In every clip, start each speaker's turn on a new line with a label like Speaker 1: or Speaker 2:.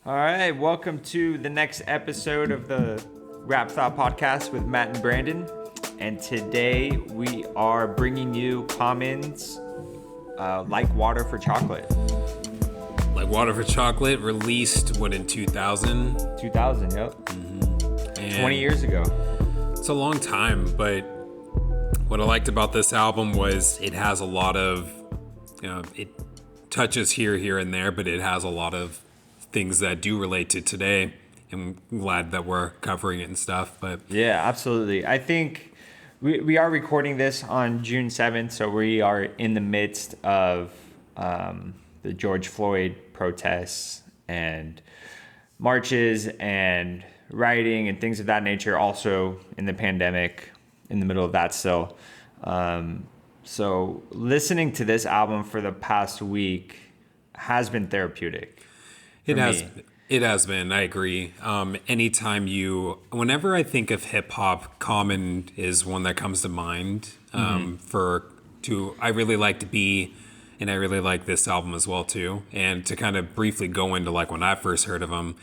Speaker 1: All right, welcome to the next episode of the Rap Thought Podcast with Matt and Brandon. And today we are bringing you comments like Water for Chocolate.
Speaker 2: Like Water for Chocolate, released, in 2000?
Speaker 1: 2000, yep. Mm-hmm. 20 years ago.
Speaker 2: It's a long time, but what I liked about this album was it has a lot of, it touches here and there, but it has a lot of things that do relate to today. And I'm glad that we're covering it and stuff. But
Speaker 1: yeah, absolutely. I think we are recording this on June 7th, so we are in the midst of the George Floyd protests and marches and rioting and things of that nature. Also in the pandemic, in the middle of that still. So listening to this album for the past week has been therapeutic.
Speaker 2: It has been. I agree. Whenever I think of hip hop, Common is one that comes to mind. I really liked B, and I really like this album as well too. And to kind of briefly go into like when I first heard of him,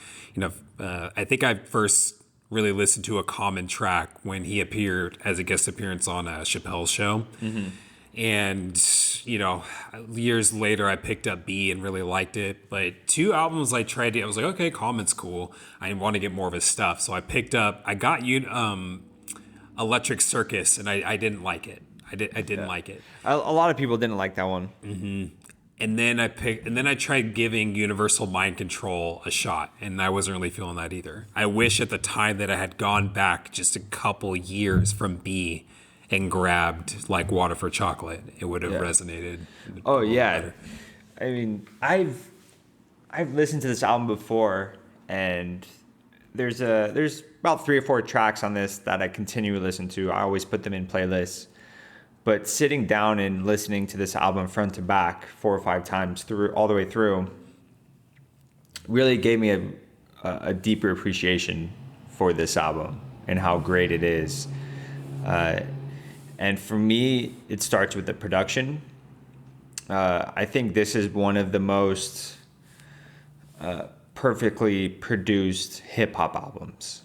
Speaker 2: I think I first really listened to a Common track when he appeared as a guest appearance on Chappelle's show. Mm-hmm. And, years later, I picked up B and really liked it. But two albums I was like, okay, Common's cool. I want to get more of his stuff. So I got Electric Circus, and I didn't like it. I didn't like it.
Speaker 1: A lot of people didn't like that one.
Speaker 2: Mm-hmm. And then I tried giving Universal Mind Control a shot, and I wasn't really feeling that either. I wish at the time that I had gone back just a couple years from B and grabbed like Water for Chocolate. It would have resonated.
Speaker 1: Oh yeah. Better. I mean, I've listened to this album before, and there's about 3 or 4 tracks on this that I continue to listen to. I always put them in playlists. But sitting down and listening to this album front to back 4 or 5 times through all the way through really gave me a deeper appreciation for this album and how great it is. And for me, it starts with the production. I think this is one of the most perfectly produced hip-hop albums.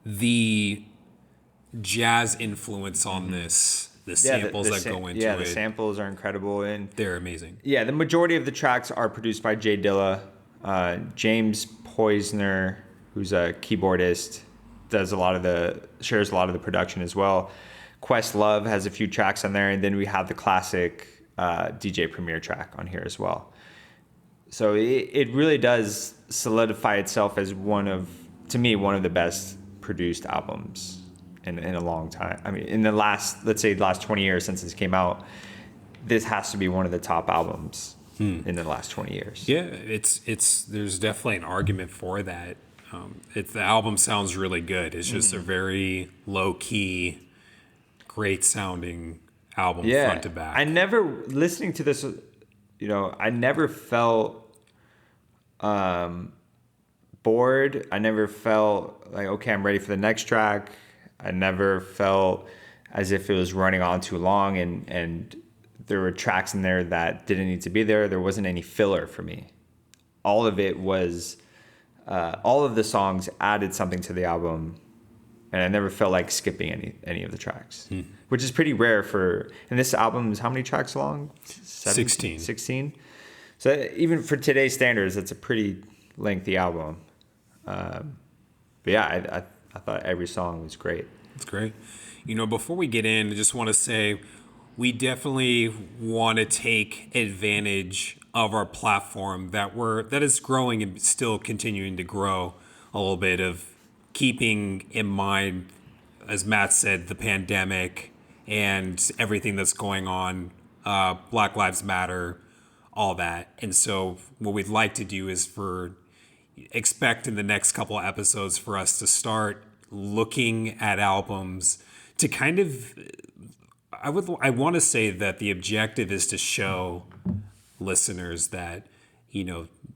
Speaker 2: The jazz influence on this, the samples that go into it.
Speaker 1: Yeah, the samples are incredible. And
Speaker 2: they're amazing.
Speaker 1: Yeah, the majority of the tracks are produced by Jay Dilla. James Poisner, who's a keyboardist, shares a lot of the production as well. Questlove has a few tracks on there, and then we have the classic DJ Premier track on here as well. So it really does solidify itself as one of the best produced albums in a long time. I mean, in the last 20 years since this came out, this has to be one of the top albums in the last 20 years.
Speaker 2: Yeah, there's definitely an argument for that. The album sounds really good. It's just a very low key, great sounding album front to back.
Speaker 1: Listening to this, I never felt bored. I never felt like, okay, I'm ready for the next track. I never felt as if it was running on too long, and there were tracks in there that didn't need to be there. There wasn't any filler for me. All of it was, all of the songs added something to the album, and I never felt like skipping any of the tracks, which is pretty rare and this album is how many tracks long?
Speaker 2: 16.
Speaker 1: 16. So even for today's standards, it's a pretty lengthy album. But yeah, I thought every song was great.
Speaker 2: It's great. Before we get in, I just want to say we definitely want to take advantage of our platform that is growing and still continuing to grow a little bit, of keeping in mind, as Matt said, the pandemic and everything that's going on, Black Lives Matter, all that. And so what we'd like to do is expect in the next couple of episodes for us to start looking at albums to kind of, I want to say that the objective is to show listeners that,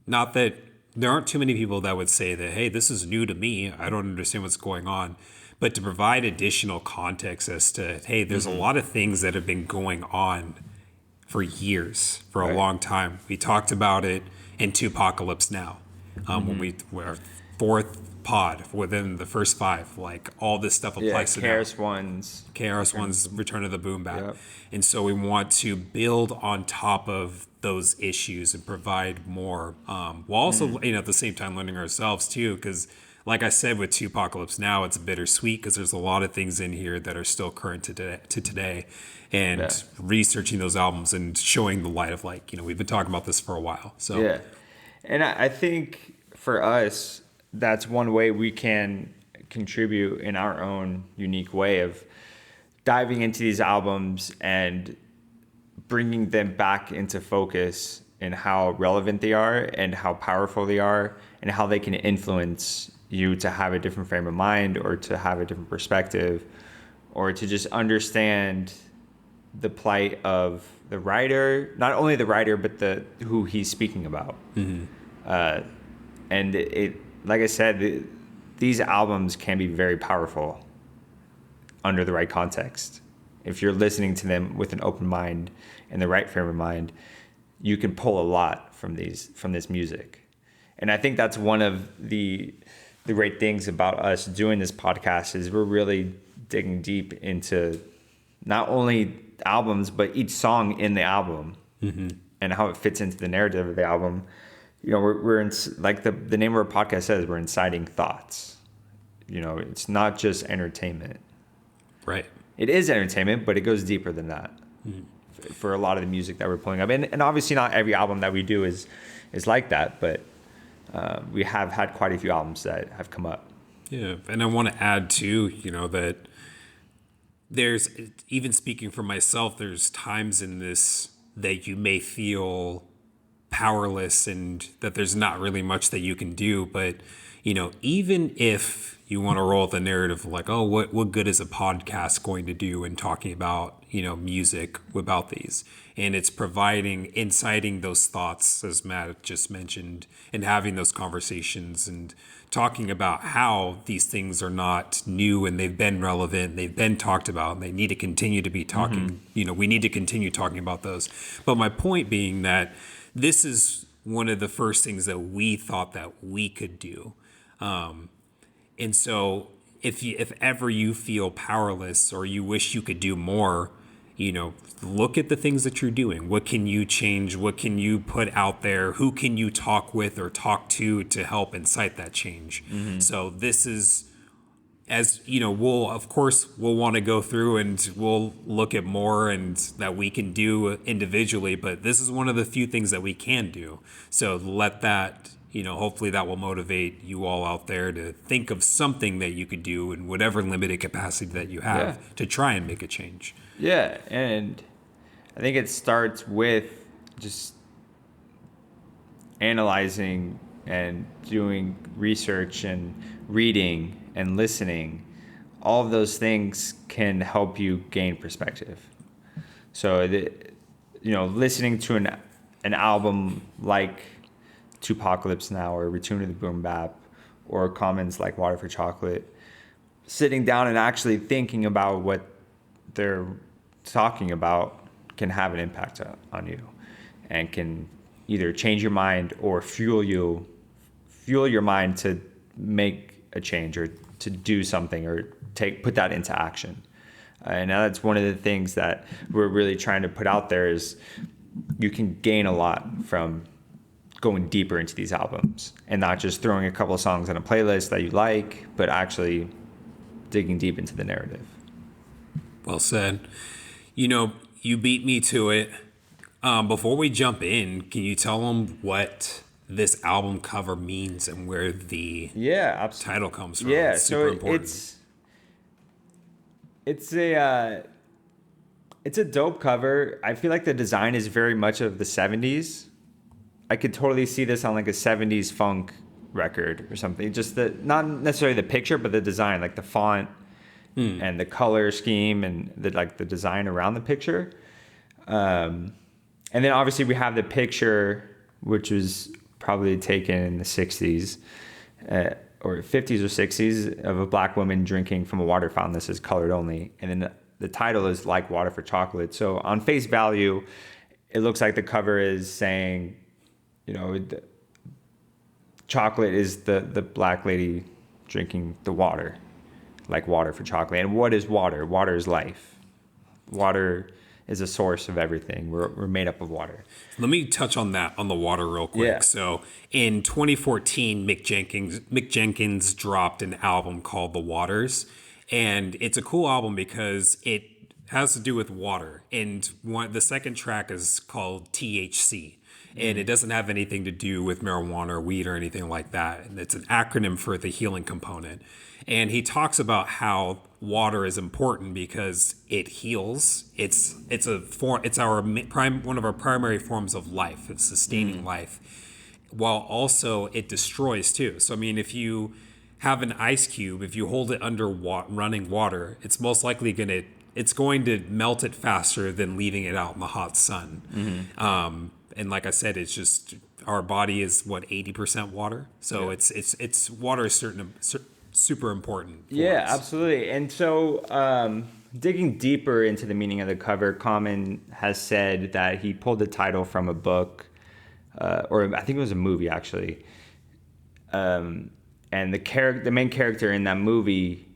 Speaker 2: not that there aren't too many people that would say that, hey, this is new to me, I don't understand what's going on, but to provide additional context as to, hey, there's a lot of things that have been going on for years, for a long time. We talked about it in Tupacalypse Now. when our fourth pod within the first five, like all this stuff applies to now. KRS-One's Return of the Boom Bap.
Speaker 1: Yep.
Speaker 2: And so we want to build on top of those issues and provide more, while also, at the same time learning ourselves too, because like I said, with Tupacalypse Now, it's bittersweet because there's a lot of things in here that are still current to today. And researching those albums and showing the light of we've been talking about this for a while. So
Speaker 1: yeah. And I think for us, that's one way we can contribute in our own unique way of diving into these albums and bringing them back into focus in how relevant they are and how powerful they are and how they can influence you to have a different frame of mind or to have a different perspective or to just understand the plight of the writer, not only the writer, but who he's speaking about. And it, like I said, these albums can be very powerful under the right context. If you're listening to them with an open mind and the right frame of mind, you can pull a lot from this music. And I think that's one of the great things about us doing this podcast is we're really digging deep into not only albums, but each song in the album and how it fits into the narrative of the album. We're in, like the name of our podcast says, we're inciting thoughts. It's not just entertainment.
Speaker 2: Right.
Speaker 1: It is entertainment, but it goes deeper than that for a lot of the music that we're pulling up. And obviously not every album that we do is like that, but we have had quite a few albums that have come up.
Speaker 2: Yeah. And I want to add too, that there's, even speaking for myself, there's times in this that you may feel powerless and that there's not really much that you can do. But, even if you want to roll the narrative like, oh, what good is a podcast going to do in talking about, music about these? And it's inciting those thoughts, as Matt just mentioned, and having those conversations and talking about how these things are not new and they've been relevant, they've been talked about, and they need to continue to be talking. We need to continue talking about those. But my point being that this is one of the first things that we thought that we could do. And so if ever you feel powerless or you wish you could do more, look at the things that you're doing. What can you change? What can you put out there? Who can you talk with or talk to help incite that change? So this is, as we'll want to go through and we'll look at more and that we can do individually, but this is one of the few things that we can do. So let that, hopefully that will motivate you all out there to think of something that you could do in whatever limited capacity that you have to try and make a change.
Speaker 1: Yeah, and I think it starts with just analyzing and doing research and reading and listening. All of those things can help you gain perspective. So, listening to an album like Tupacalypse Now or Return to the Boom Bap or Commons like Water for Chocolate, sitting down and actually thinking about what they're talking about can have an impact on you and can either change your mind or fuel your mind to make a change or to do something or put that into action. And that's one of the things that we're really trying to put out there is you can gain a lot from going deeper into these albums and not just throwing a couple of songs on a playlist that you like, but actually digging deep into the narrative.
Speaker 2: Well said. You beat me to it. Before we jump in, can you tell them what this album cover means and where the title comes from?
Speaker 1: Yeah,
Speaker 2: it's super
Speaker 1: so
Speaker 2: important.
Speaker 1: It's a dope cover. I feel like the design is very much of the 70s. I could totally see this on like a 70s funk record or something. Just not necessarily the picture, but the design, like the font and the color scheme and the design around the picture. And then obviously we have the picture, which was probably taken in the 60s or 50s or 60s of a black woman drinking from a water fountain that says colored only. And then the title is Like Water for Chocolate. So on face value, it looks like the cover is saying, chocolate is the black lady drinking the water, like water for chocolate. And what is water? Water is life. Water is a source of everything. We're made up of water.
Speaker 2: Let me touch on that, on the water real quick.
Speaker 1: Yeah.
Speaker 2: So in 2014, Mick Jenkins dropped an album called The Waters. And it's a cool album because it has to do with water. And the second track is called THC. And it doesn't have anything to do with marijuana or weed or anything like that. And it's an acronym for the healing component. And he talks about how water is important because it heals. It's one of our primary forms of life. It's sustaining life, while also it destroys too. So I mean, if you have an ice cube, if you hold it under running water, it's most likely going to melt it faster than leaving it out in the hot sun. And like I said, it's just our body is 80% water. So it's water is super important. For us.
Speaker 1: Absolutely. And so digging deeper into the meaning of the cover, Common has said that he pulled the title from a book, or I think it was a movie actually. And the main character in that movie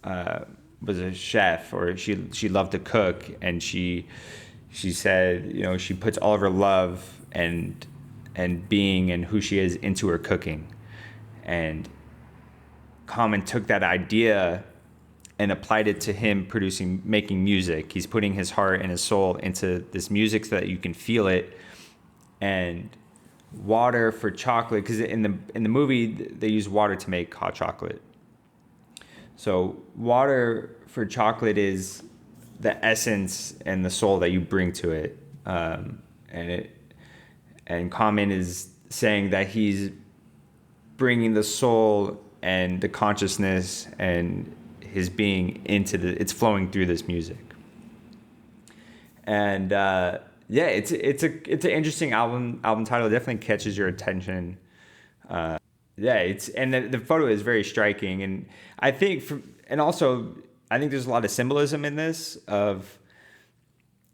Speaker 1: was a chef, or she loved to cook, and she said, she puts all of her love and being and who she is into her cooking. And Common took that idea and applied it to him making music. He's putting his heart and his soul into this music so that you can feel it. And water for chocolate, because in the movie they use water to make hot chocolate. So water for chocolate is the essence and the soul that you bring to it, and Common is saying that he's bringing the soul and the consciousness and his being it's flowing through this music. And it's an interesting album title. It definitely catches your attention. The photo is very striking, and I think there's a lot of symbolism in this of,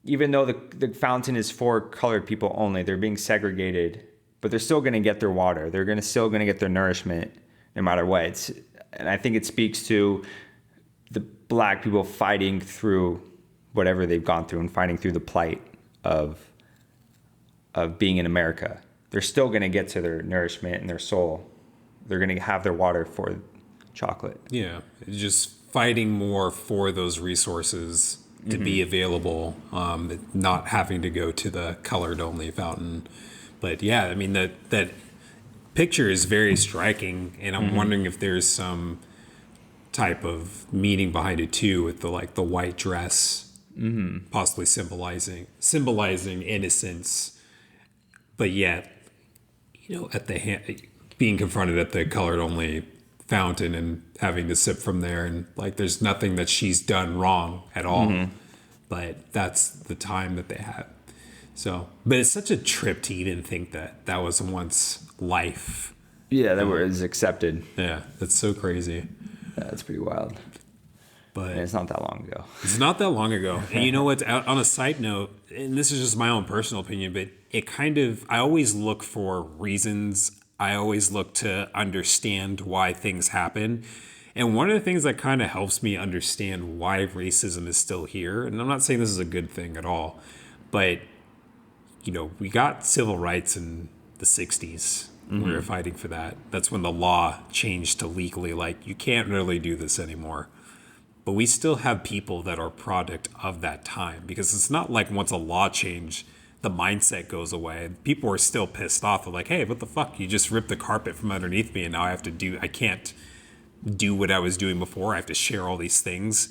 Speaker 1: even though the fountain is for colored people only, they're being segregated, but they're still going to get their water. They're still going to get their nourishment no matter what. And I think it speaks to the black people fighting through whatever they've gone through and fighting through the plight of being in America. They're still going to get to their nourishment and their soul. They're going to have their water for chocolate. Yeah,
Speaker 2: just fighting more for those resources to be available, not having to go to the colored only fountain. But yeah, I mean, that picture is very striking, and I'm wondering if there's some type of meaning behind it too, with the white dress, possibly symbolizing innocence, but yet, at the being confronted at the colored only fountain and having to sip from there, and there's nothing that she's done wrong at all, but that's the time that they had. So, but it's such a trip to even think that was once life.
Speaker 1: Yeah, that was accepted.
Speaker 2: Yeah, that's so crazy.
Speaker 1: That's pretty wild. But it's not that long ago.
Speaker 2: It's not that long ago. And you know what? On a side note, and this is just my own personal opinion, but I always look for reasons. I always look to understand why things happen. And one of the things that kind of helps me understand why racism is still here, and I'm not saying this is a good thing at all, but, we got civil rights in the 60s. We were fighting for that. That's when the law changed to legally, you can't really do this anymore. But we still have people that are product of that time, because it's not like once a law changed, the mindset goes away. People are still pissed off. They're like, hey, what the fuck? You just ripped the carpet from underneath me, and now I can't do what I was doing before. I have to share all these things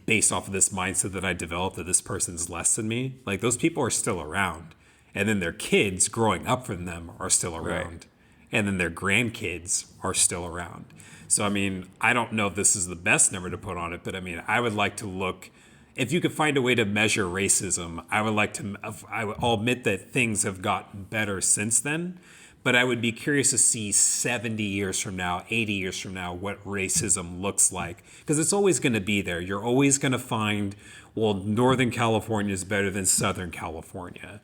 Speaker 2: based off of this mindset that I developed that this person's less than me. Those people are still around. And then their kids growing up from them are still around. Right. And then their grandkids are still around. So, I mean, I don't know if this is the best number to put on it, but I mean, I would like to look, if you could find a way to measure racism, I'll admit that things have gotten better since then, but I would be curious to see 70 years from now, 80 years from now, what racism looks like. Because it's always going to be there. You're always going to find, Northern California is better than Southern California.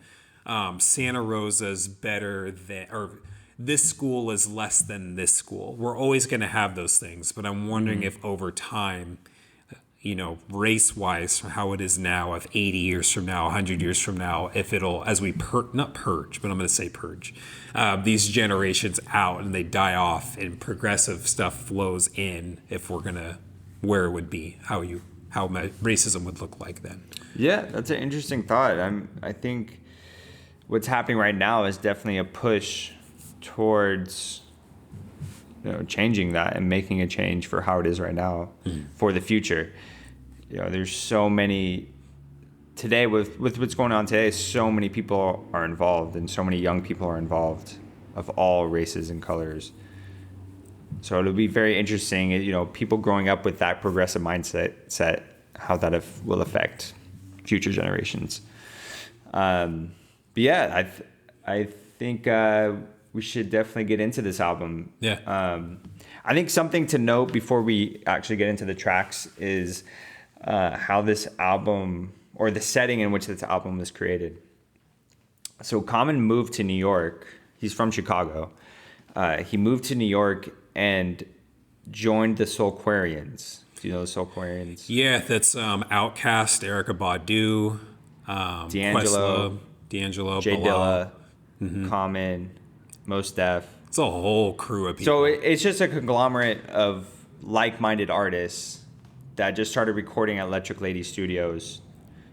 Speaker 2: Santa Rosa's better than, or this school is less than this school. We're always going to have those things, but I'm wondering if over time, race-wise, how it is now, if 80 years from now, 100 years from now, if it'll, as we not purge, but I'm going to say purge, these generations out and they die off and progressive stuff flows in, if we're going to, where it would be, how racism would look like then.
Speaker 1: Yeah, that's an interesting thought. I think what's happening right now is definitely a push towards changing that and making a change for how it is right now for the future. There's so many today with what's going on today. So many people are involved, and so many young people are involved of all races and colors. So it'll be very interesting, people growing up with that progressive mindset, how that will affect future generations. But yeah, I think we should definitely get into this album.
Speaker 2: Yeah.
Speaker 1: I think something to note before we actually get into the tracks is how this album, or the setting in which this album was created. So Common moved to New York. He's from Chicago. He moved to New York and joined the Soulquarians. Do you know the Soulquarians?
Speaker 2: Yeah, that's Outkast, Erykah Badu, D'Angelo,
Speaker 1: Jay
Speaker 2: Bilal.
Speaker 1: Dilla, Common, Mos Def.
Speaker 2: It's a whole crew of people.
Speaker 1: So it's just a conglomerate of like-minded artists that just started recording at Electric Lady Studios.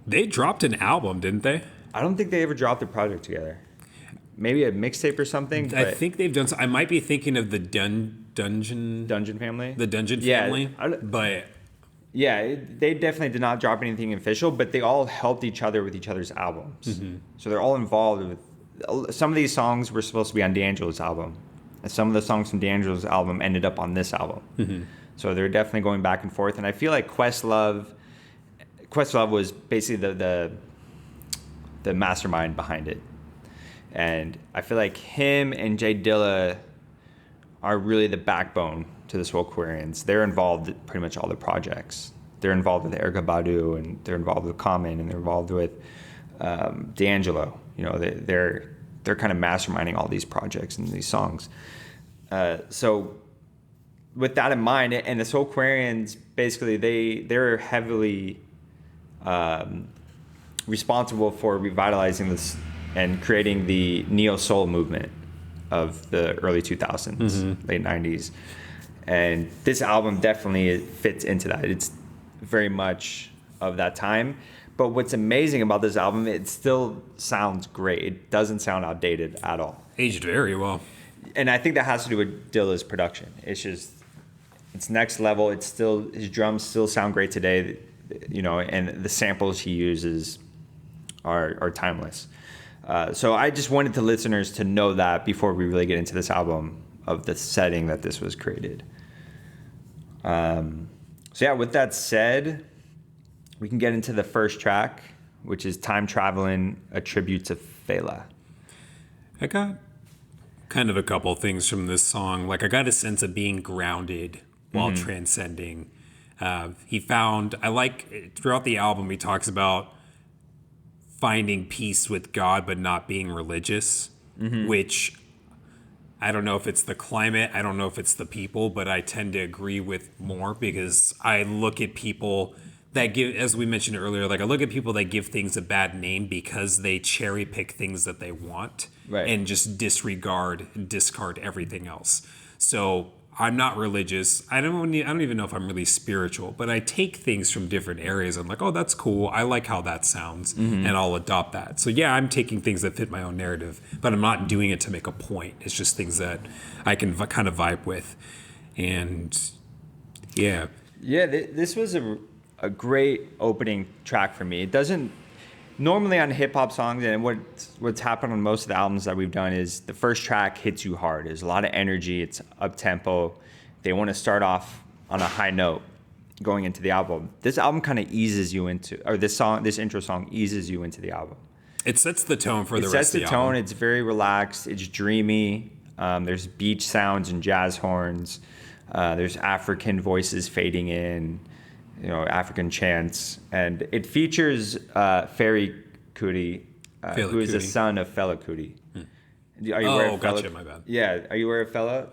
Speaker 2: They dropped an album, didn't they?
Speaker 1: I don't think they ever dropped a project together. Maybe a mixtape or something.
Speaker 2: I think they've done. I might be thinking of the Dungeon
Speaker 1: Family.
Speaker 2: The Dungeon
Speaker 1: Yeah,
Speaker 2: Family, but
Speaker 1: yeah, they definitely did not drop anything official, but they all helped each other with each other's albums. So they're all involved with. Some of these songs were supposed to be on D'Angelo's album, and some of the songs from D'Angelo's album ended up on this album. So they're definitely going back and forth. And I feel like Questlove was basically the mastermind behind it. And I feel like him and Jay Dilla are really the backbone to the Soulquarians. They're involved in pretty much all the projects. They're involved with Erykah Badu, and they're involved with Common, and they're involved with D'Angelo. They're kind of masterminding all these projects and these songs. So with that in mind, and the Soulquarians, basically they're heavily responsible for revitalizing this and creating the neo soul movement of the early 2000s, late 90s. And this album definitely fits into that. It's very much of that time. But what's amazing about this album, it still sounds great. It doesn't sound outdated at all.
Speaker 2: aged very well.
Speaker 1: And I think that has to do with Dilla's production. It's next level. It's still, his drums still sound great today, and the samples he uses are timeless. So I just wanted the listeners to know that before we really get into this album, of the setting that this was created. So yeah, with that said, we can get into the first track, which is Time Traveling, a tribute to Fela. I
Speaker 2: got kind of a couple things from this song. Like, I got a sense of being grounded while transcending. Throughout the album, he talks about finding peace with God, but not being religious, which I don't know if it's the climate, I don't know if it's the people, but I tend to agree with more, because I look at people that give, as we mentioned earlier, like I look at people that give things a bad name because they cherry pick things that they want, right, and just discard everything else. So I'm not religious. I don't even know if I'm really spiritual, but I take things from different areas. I'm like, oh, that's cool. I like how that sounds, and I'll adopt that. So yeah, I'm taking things that fit my own narrative, but I'm not doing it to make a point. It's just things that I can kind of vibe with. And yeah. Yeah,
Speaker 1: this was a great opening track for me. It doesn't, normally on hip hop songs, and what's happened on most of the albums that we've done, is the first track hits you hard. There's a lot of energy. It's up tempo. They want to start off on a high note going into the album. This album kind of eases you into, or this intro song eases you into the album.
Speaker 2: It sets the tone for the rest of the album. It sets the
Speaker 1: tone. It's very relaxed. It's dreamy. There's beach sounds and jazz horns. There's African voices fading in. African chants, and it features Fari Kuti, who is the son of Fela Kuti. Are you aware
Speaker 2: Oh,
Speaker 1: of Fella?
Speaker 2: gotcha. My bad.
Speaker 1: Yeah, are you aware of Fella?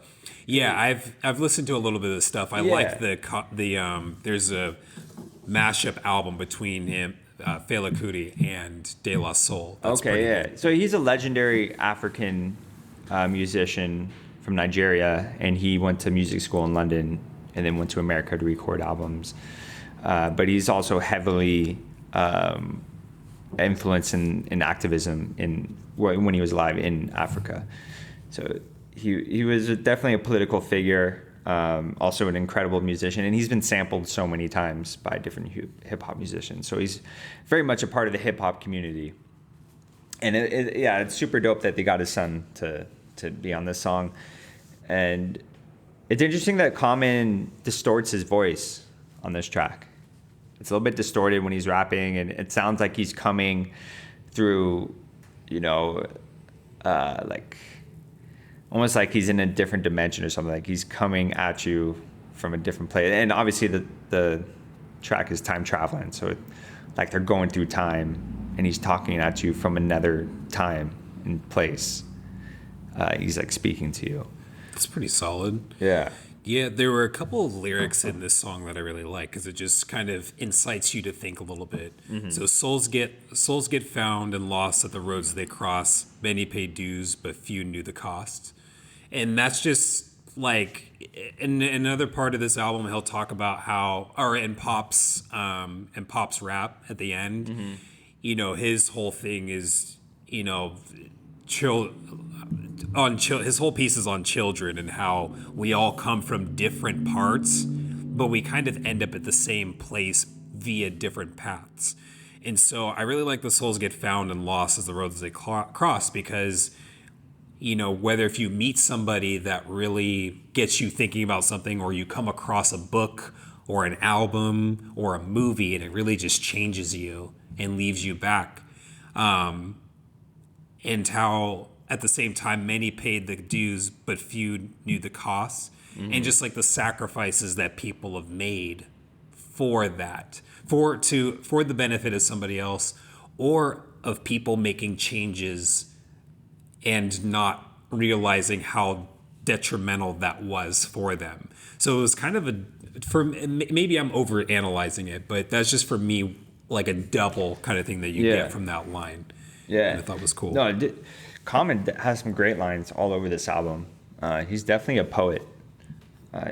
Speaker 2: Yeah, I've listened to a little bit of this stuff. I like
Speaker 1: Yeah.
Speaker 2: the there's a mashup album between him, Fela Kuti and De La Soul. That's
Speaker 1: Okay,
Speaker 2: pretty
Speaker 1: yeah.
Speaker 2: good.
Speaker 1: So he's a legendary African musician from Nigeria, and he went to music school in London, and then went to America to record albums. But he's also heavily influenced in activism when he was alive in Africa. So he was definitely a political figure. Also an incredible musician, and he's been sampled so many times by different hip hop musicians. So he's very much a part of the hip hop community. And it's super dope that they got his son to be on this song. And it's interesting that Common distorts his voice on this track. It's a little bit distorted when he's rapping, and it sounds like he's coming through, like almost like he's in a different dimension or something. Like he's coming at you from a different place. And obviously the track is time traveling, so like they're going through time, and he's talking at you from another time and place. He's like speaking to you.
Speaker 2: It's pretty solid.
Speaker 1: Yeah.
Speaker 2: Yeah, there were a couple of lyrics in this song that I really like because it just kind of incites you to think a little bit. Mm-hmm. So souls get found and lost at the roads they cross. Many paid dues, but few knew the cost. And that's just like in another part of this album, he'll talk about how, or in Pop's rap at the end, mm-hmm. His whole thing is, his whole piece is on children and how we all come from different parts, but we kind of end up at the same place via different paths. And so I really like the souls get found and lost as the roads they cross because, whether if you meet somebody that really gets you thinking about something, or you come across a book or an album or a movie and it really just changes you and leaves you back. And how at the same time, many paid the dues, but few knew the costs. Mm-hmm. And just like the sacrifices that people have made for that, for the benefit of somebody else, or of people making changes and not realizing how detrimental that was for them. So it was kind of maybe I'm over analyzing it, but that's just for me like a double kind of thing that you get from that line.
Speaker 1: Yeah.
Speaker 2: And I thought was cool.
Speaker 1: No, Common has some great lines all over this album. He's definitely a poet.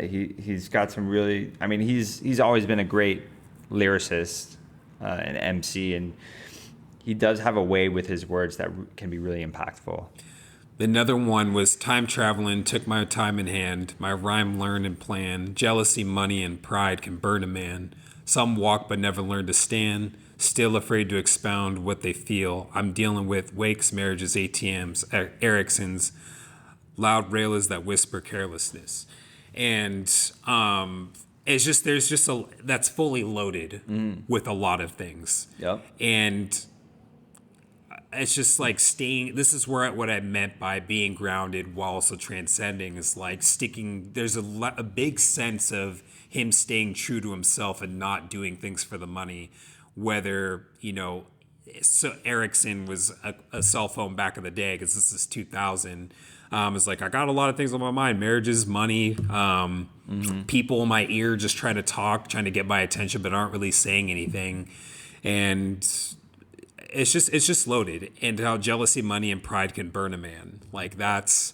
Speaker 1: He's got some really, he's always been a great lyricist, an MC, and he does have a way with his words that can be really impactful.
Speaker 2: Another one was time traveling, took my time in hand, my rhyme learned and planned, jealousy, money, and pride can burn a man. Some walk but never learn to stand, still afraid to expound what they feel. I'm dealing with wakes, marriages, ATMs, Ericssons, loud railers that whisper carelessness. And it's just, that's fully loaded with a lot of things. Yep. And it's just like this is what I meant by being grounded while also transcending, is like sticking. There's a big sense of him staying true to himself and not doing things for the money. Whether, so Ericsson was a cell phone back in the day, because this is 2000. It's like, I got a lot of things on my mind: marriages, money, people in my ear just trying to talk, trying to get my attention, but aren't really saying anything. And it's just loaded. And how jealousy, money, and pride can burn a man. Like that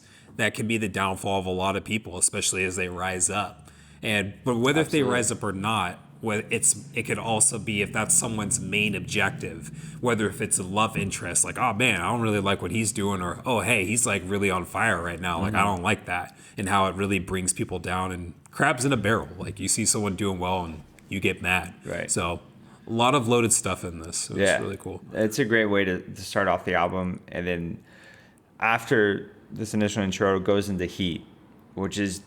Speaker 2: can be the downfall of a lot of people, especially as they rise up. But whether if they rise up or not, it could also be if that's someone's main objective, whether if it's a love interest, like, oh man, I don't really like what he's doing, or, oh hey, he's like really on fire right now, like I don't like that, and how it really brings people down and crabs in a barrel. Like you see someone doing well and you get mad. Right. So a lot of loaded stuff in this. So it's really cool.
Speaker 1: It's a great way to start off the album, and then after this initial intro it goes into Heat, which is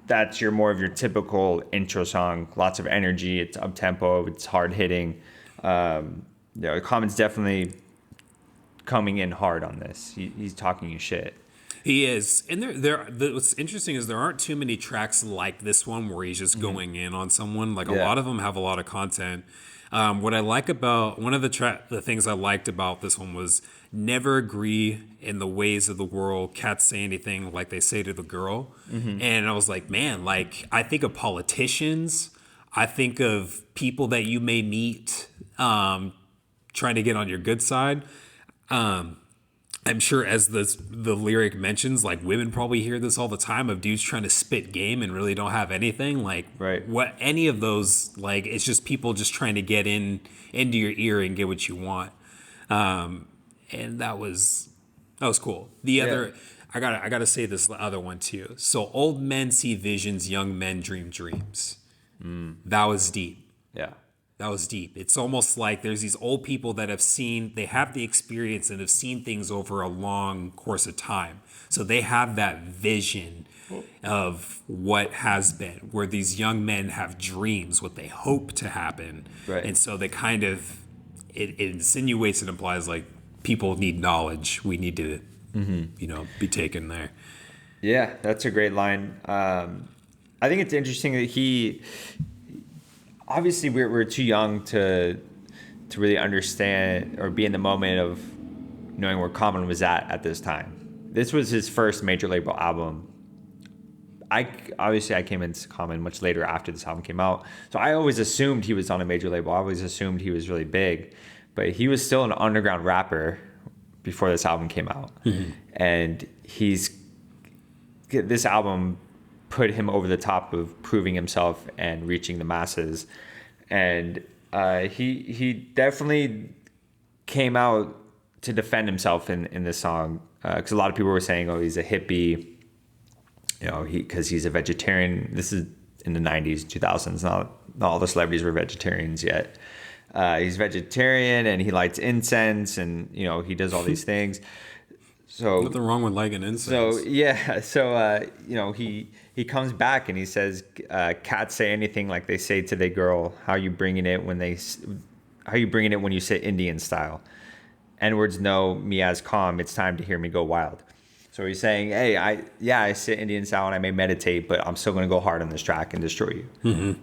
Speaker 1: that's more of your typical intro song. Lots of energy. It's up tempo. It's hard hitting. Common's definitely coming in hard on this. He's talking you shit.
Speaker 2: He is, and what's interesting is there aren't too many tracks like this one where he's just going in on someone. Like a lot of them have a lot of content. What I like about one of the things I liked about this one was never agree in the ways of the world. Cats say anything like they say to the girl. And I was like, man, like I think of politicians. I think of people that you may meet trying to get on your good side. I'm sure as the lyric mentions, like women probably hear this all the time of dudes trying to spit game and really don't have anything. Like
Speaker 1: Right.
Speaker 2: what any of those, like it's just people just trying to get into your ear and get what you want. And that was cool. The other I gotta say this other one too. So old men see visions, young men dream dreams. That was deep.
Speaker 1: Yeah.
Speaker 2: That was deep. It's almost like there's these old people that they have the experience and have seen things over a long course of time. So they have that vision of what has been, where these young men have dreams, what they hope to happen.
Speaker 1: Right.
Speaker 2: And so they kind of, it insinuates and implies like people need knowledge. We need to, be taken there.
Speaker 1: Yeah, that's a great line. I think it's interesting that obviously we're too young to really understand or be in the moment of knowing where Common was at this time. This was his first major label album. I came into Common much later after this album came out, so I always assumed he was on a major label. I always assumed he was really big, but he was still an underground rapper before this album came out. And this album put him over the top of proving himself and reaching the masses. And he definitely came out to defend himself in this song, because a lot of people were saying, oh, he's a hippie, because he's a vegetarian. This is in the 90s, 2000s. Not all the celebrities were vegetarians yet. He's vegetarian and he lights incense, and he does all these things. So
Speaker 2: nothing wrong with lighting incense.
Speaker 1: So yeah, he comes back and he says, "Cats say anything like they say to the girl. How you bringing it when you sit Indian style? N-words know me as calm. It's time to hear me go wild." So he's saying, "Hey, I sit Indian style and I may meditate, but I'm still gonna go hard on this track and destroy you.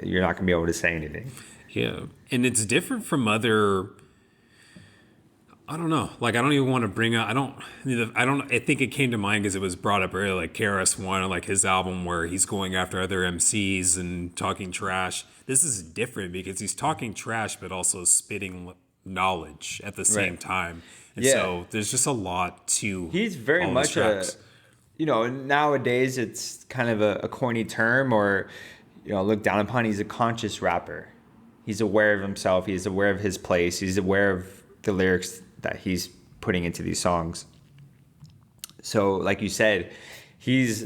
Speaker 1: You're not gonna be able to say anything."
Speaker 2: Yeah, and it's different from other. I don't know. Like, I don't even want to bring up. I think it came to mind because it was brought up earlier, like KRS-One, or like his album where he's going after other MCs and talking trash. This is different because he's talking trash, but also spitting knowledge at the same time. And so there's just a lot to.
Speaker 1: He's very much nowadays it's kind of a corny term or, looked down upon. He's a conscious rapper. He's aware of himself. He's aware of his place. He's aware of the lyrics that he's putting into these songs. So like you said, he's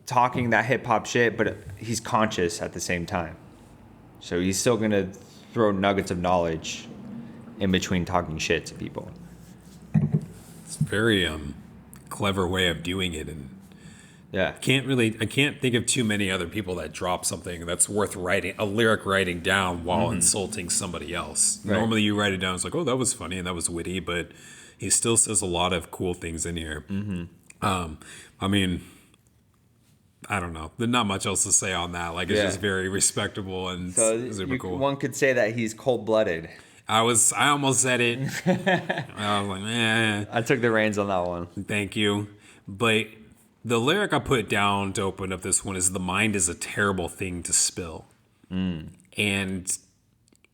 Speaker 1: talking that hip hop shit, but he's conscious at the same time. So he's still going to throw nuggets of knowledge in between talking shit to people.
Speaker 2: It's a very clever way of doing it. And
Speaker 1: yeah,
Speaker 2: I can't think of too many other people that drop something that's worth writing down while insulting somebody else. Right. Normally you write it down, it's like, oh, that was funny and that was witty, but he still says a lot of cool things in here. I mean, I don't know. There's not much else to say on that. Like, it's just very respectable and super cool.
Speaker 1: One could say that he's cold-blooded.
Speaker 2: I almost said it. I was like,
Speaker 1: I took the reins on that one.
Speaker 2: Thank you. But the lyric I put down to open up this one is, "The mind is a terrible thing to spill." And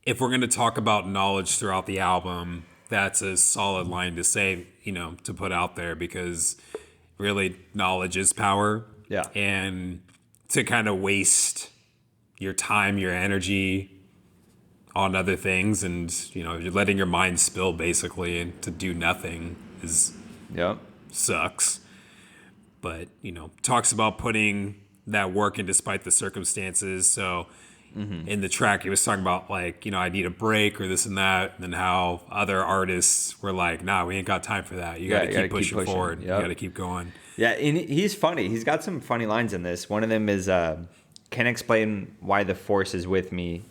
Speaker 2: if we're going to talk about knowledge throughout the album, that's a solid line to say, to put out there, because really knowledge is power.
Speaker 1: Yeah.
Speaker 2: And to kind of waste your time, your energy on other things and, you're letting your mind spill basically, and to do nothing sucks. But, talks about putting that work in despite the circumstances. So in the track, he was talking about like, I need a break or this and that. And how other artists were like, nah, we ain't got time for that. You got to keep pushing forward. Yep. You got to keep going. Yeah.
Speaker 1: And he's funny. He's got some funny lines in this. One of them is, can't explain why the force is with me.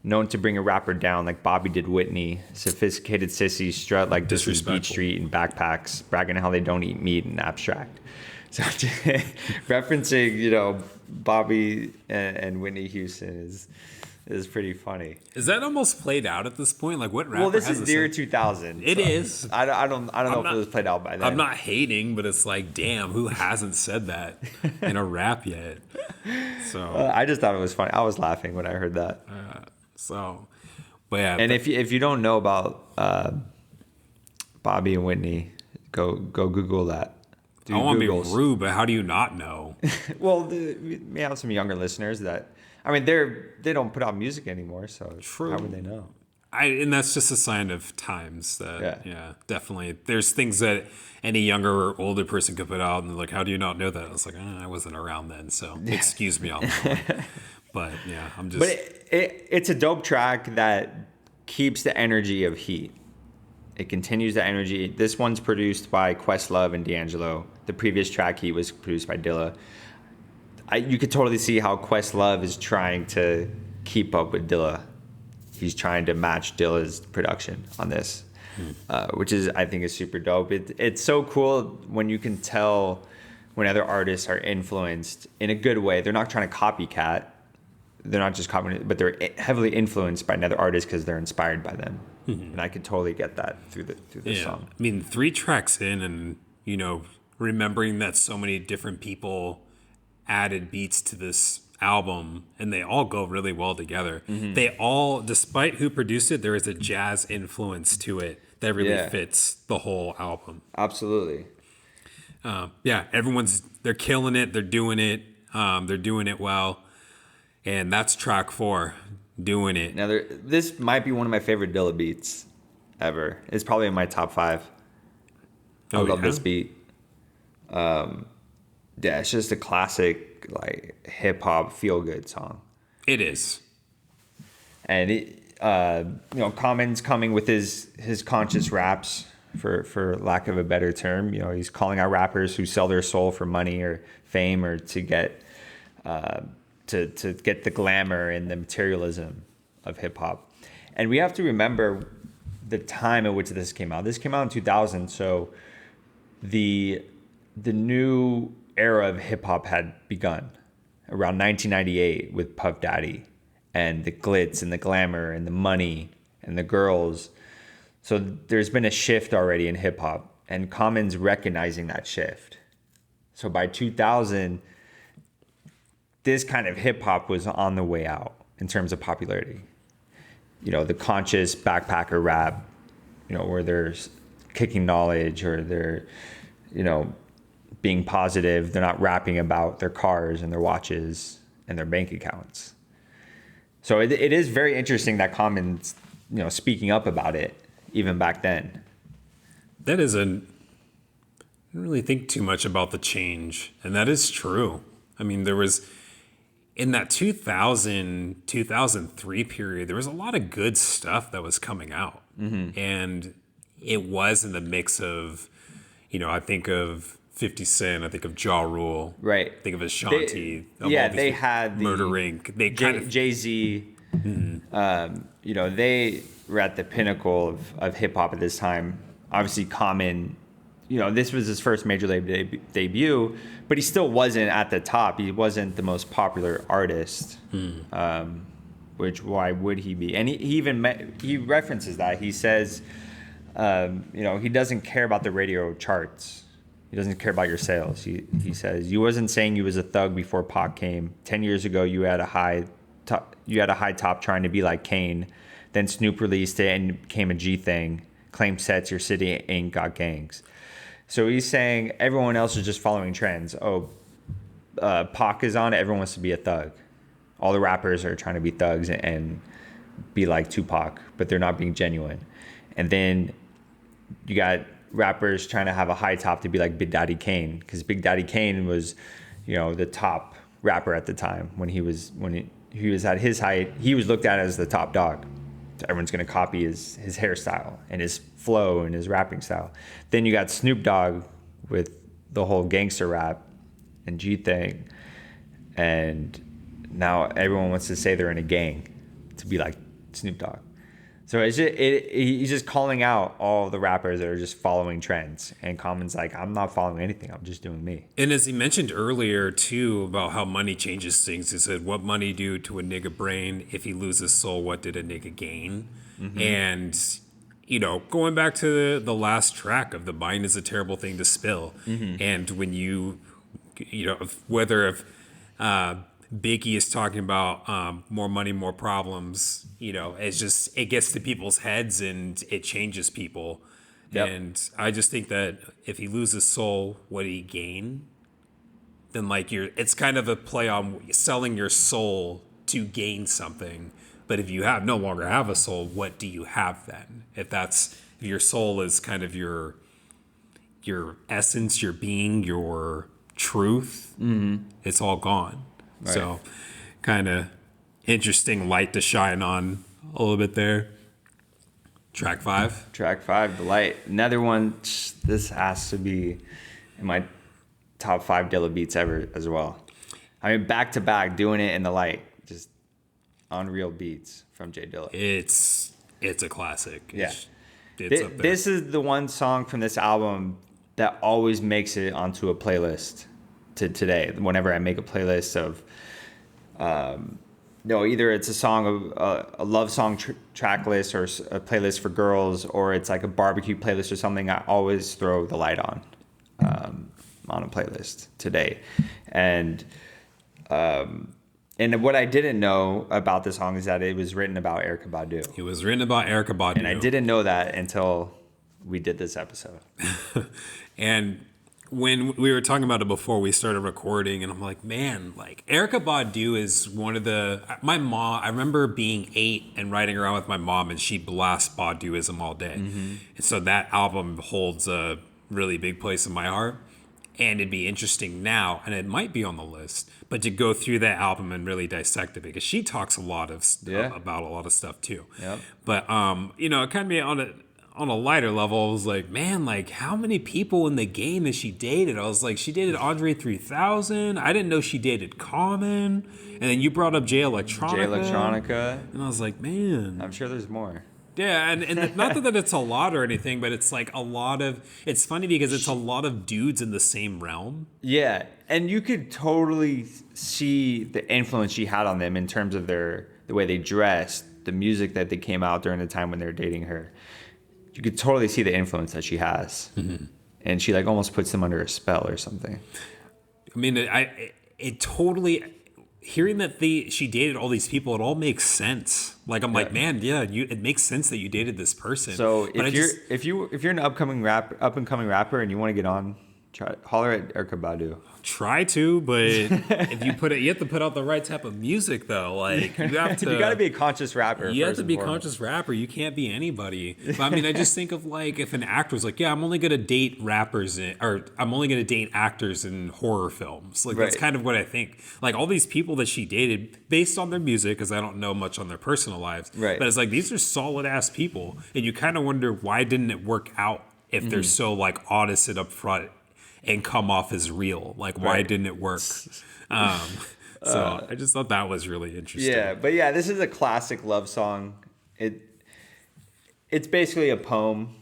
Speaker 1: Known to bring a rapper down like Bobby did Whitney. Sophisticated sissies strut like this is Beach Street in backpacks, bragging how they don't eat meat in abstract. So referencing, Bobby and Whitney Houston is is pretty funny.
Speaker 2: Is that almost played out at this point? Like, what rapper?
Speaker 1: Well, this
Speaker 2: has
Speaker 1: is Dear 2000.
Speaker 2: It is.
Speaker 1: I don't know if it was played out by then.
Speaker 2: I'm not hating, but it's like, damn, who hasn't said that in a rap yet? So
Speaker 1: I just thought it was funny. I was laughing when I heard that.
Speaker 2: But yeah.
Speaker 1: And if you don't know about Bobby and Whitney, go Google that.
Speaker 2: I don't want to be rude, but how do you not know?
Speaker 1: Well, we may have some younger listeners that, I mean, they don't put out music anymore, so
Speaker 2: True.
Speaker 1: How would they know?
Speaker 2: And that's just a sign of times that, yeah, definitely. There's things that any younger or older person could put out, and they're like, how do you not know that? I was like, I wasn't around then, so excuse me on that one. But yeah, I'm just.
Speaker 1: But it's a dope track that keeps the energy of Heat. It continues the energy. This one's produced by Questlove and D'Angelo. The previous track, Heat, was produced by Dilla. You could totally see how Questlove is trying to keep up with Dilla. He's trying to match Dilla's production on this, which is, I think, is super dope. It's so cool when you can tell when other artists are influenced in a good way. They're not trying to copycat. They're not just copying, but they're heavily influenced by another artist because they're inspired by them. And I could totally get that through this song.
Speaker 2: I mean, 3 tracks in, and remembering that so many different people added beats to this album, and they all go really well together. They all, despite who produced it, there is a jazz influence to it that really fits the whole album.
Speaker 1: Absolutely.
Speaker 2: They're killing it. They're doing it. They're doing it well. And that's track 4, Doing It.
Speaker 1: Now, this might be one of my favorite Dilla beats ever. It's probably in my top 5. I love this beat. It's just a classic, like, hip-hop feel-good song.
Speaker 2: It is.
Speaker 1: And, Common's coming with his conscious raps, for lack of a better term. He's calling out rappers who sell their soul for money or fame or to get... to get the glamour and the materialism of hip hop. And we have to remember the time at which this came out. This came out in 2000, so the new era of hip hop had begun around 1998 with Puff Daddy and the glitz and the glamour and the money and the girls. So there's been a shift already in hip hop, and Common's recognizing that shift. So by 2000, this kind of hip hop was on the way out in terms of popularity. The conscious backpacker rap, where they're kicking knowledge or they're, being positive. They're not rapping about their cars and their watches and their bank accounts. So it is very interesting that Common's, speaking up about it even back then.
Speaker 2: I didn't really think too much about the change. And that is true. I mean, there was... in that 2003 period, there was a lot of good stuff that was coming out. And it was in the mix of, I think of 50 Cent, I think of Ja Rule.
Speaker 1: Right.
Speaker 2: I think of Ashanti.
Speaker 1: They had the
Speaker 2: Murder Inc. They
Speaker 1: Jay-Z. They were at the pinnacle of hip-hop at this time. Obviously, Common... this was his first major label debut, but he still wasn't at the top. He wasn't the most popular artist, which why would he be? And he references that. He says, he doesn't care about the radio charts. He doesn't care about your sales. He says, you wasn't saying you was a thug before Pac came. 10 years ago, you had a high top trying to be like Kane. Then Snoop released it and became a G thing. Claim sets, your city ain't got gangs. So he's saying everyone else is just following trends. Pac is on it. Everyone wants to be a thug. All the rappers are trying to be thugs and be like Tupac, but they're not being genuine. And then you got rappers trying to have a high top to be like Big Daddy Kane, because Big Daddy Kane was, the top rapper at the time when he was at his height. He was looked at as the top dog. So everyone's going to copy his hairstyle and his flow and his rapping style. Then you got Snoop Dogg with the whole gangster rap and G thing. And now everyone wants to say they're in a gang to be like Snoop Dogg. So he's just calling out all the rappers that are just following trends. And Common's like, I'm not following anything. I'm just doing me.
Speaker 2: And as he mentioned earlier, too, about how money changes things, he said, what money do to a nigga brain? If he loses soul, what did a nigga gain? And, going back to the last track of the mind is a terrible thing to spill. And when whether Biggie is talking about more money, more problems, it gets to people's heads and it changes people. Yep. And I just think that if he loses soul, what did he gain? Then it's kind of a play on selling your soul to gain something. But if you no longer have a soul, what do you have then? If your soul is kind of your essence, your being, your truth, it's all gone. Right. So kind of interesting light to shine on a little bit there. Track 5,
Speaker 1: The Light. Another one, this has to be in my top 5 Dilla beats ever as well. I mean, back to back, doing it in The Light. Just unreal beats from J Dilla.
Speaker 2: It's a classic.
Speaker 1: Yeah.
Speaker 2: It's up there.
Speaker 1: This is the one song from this album that always makes it onto a playlist to today. Whenever I make a playlist of, either it's a song of a love song track list or a playlist for girls, or it's like a barbecue playlist or something, I always throw The Light on a playlist today. And what I didn't know about this song is that it was written about Erykah Badu.
Speaker 2: It was written about Erykah Badu.
Speaker 1: And I didn't know that until we did this episode.
Speaker 2: And when we were talking about it before we started recording, and I'm like, man, Erykah Badu is one of my mom, I remember being 8 and riding around with my mom, and she'd blast Baduism all day. And so that album holds a really big place in my heart. And it'd be interesting now, and it might be on the list, but to go through that album and really dissect it, because she talks a lot of about a lot of stuff too. Yep. But it kind of be on a lighter level. I was like, man, how many people in the game has she dated? I was like, she dated Andre 3000. I didn't know she dated Common. And then you brought up Jay Electronica. And I was like, man,
Speaker 1: I'm sure there's more.
Speaker 2: Yeah, and not that it's a lot or anything, but it's it's funny because it's a lot of dudes in the same realm.
Speaker 1: Yeah, and you could totally see the influence she had on them in terms of the way they dressed, the music that they came out during the time when they were dating her. You could totally see the influence that she has. And she almost puts them under a spell or something.
Speaker 2: I mean, it totally... Hearing that she dated all these people, it all makes sense. I'm like, man, yeah, it makes sense that you dated this person.
Speaker 1: So if you're an up and coming rapper and you want to get on, holler at Erykah Badu.
Speaker 2: Try to, but if you you have to put out the right type of music though. You have to.
Speaker 1: You got to be a conscious rapper.
Speaker 2: You have to be a conscious rapper. You can't be anybody. But I mean, I just think of if an actor's yeah, I'm only gonna date rappers or I'm only gonna date actors in horror films. That's kind of what I think. All these people that she dated based on their music, because I don't know much on their personal lives. Right. But it's these are solid ass people, and you kind of wonder why didn't it work out if they're so honest and upfront and come off as real. Why didn't it work? So I just thought that was really interesting.
Speaker 1: Yeah, but yeah, this is a classic love song. It's basically a poem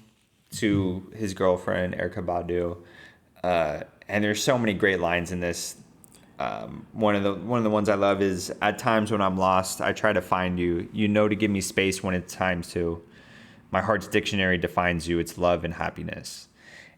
Speaker 1: to his girlfriend, Erykah Badu. And there's so many great lines in this. One of the ones I love is, at times when I'm lost, I try to find you. You know to give me space when it's time to. My heart's dictionary defines you. It's love and happiness.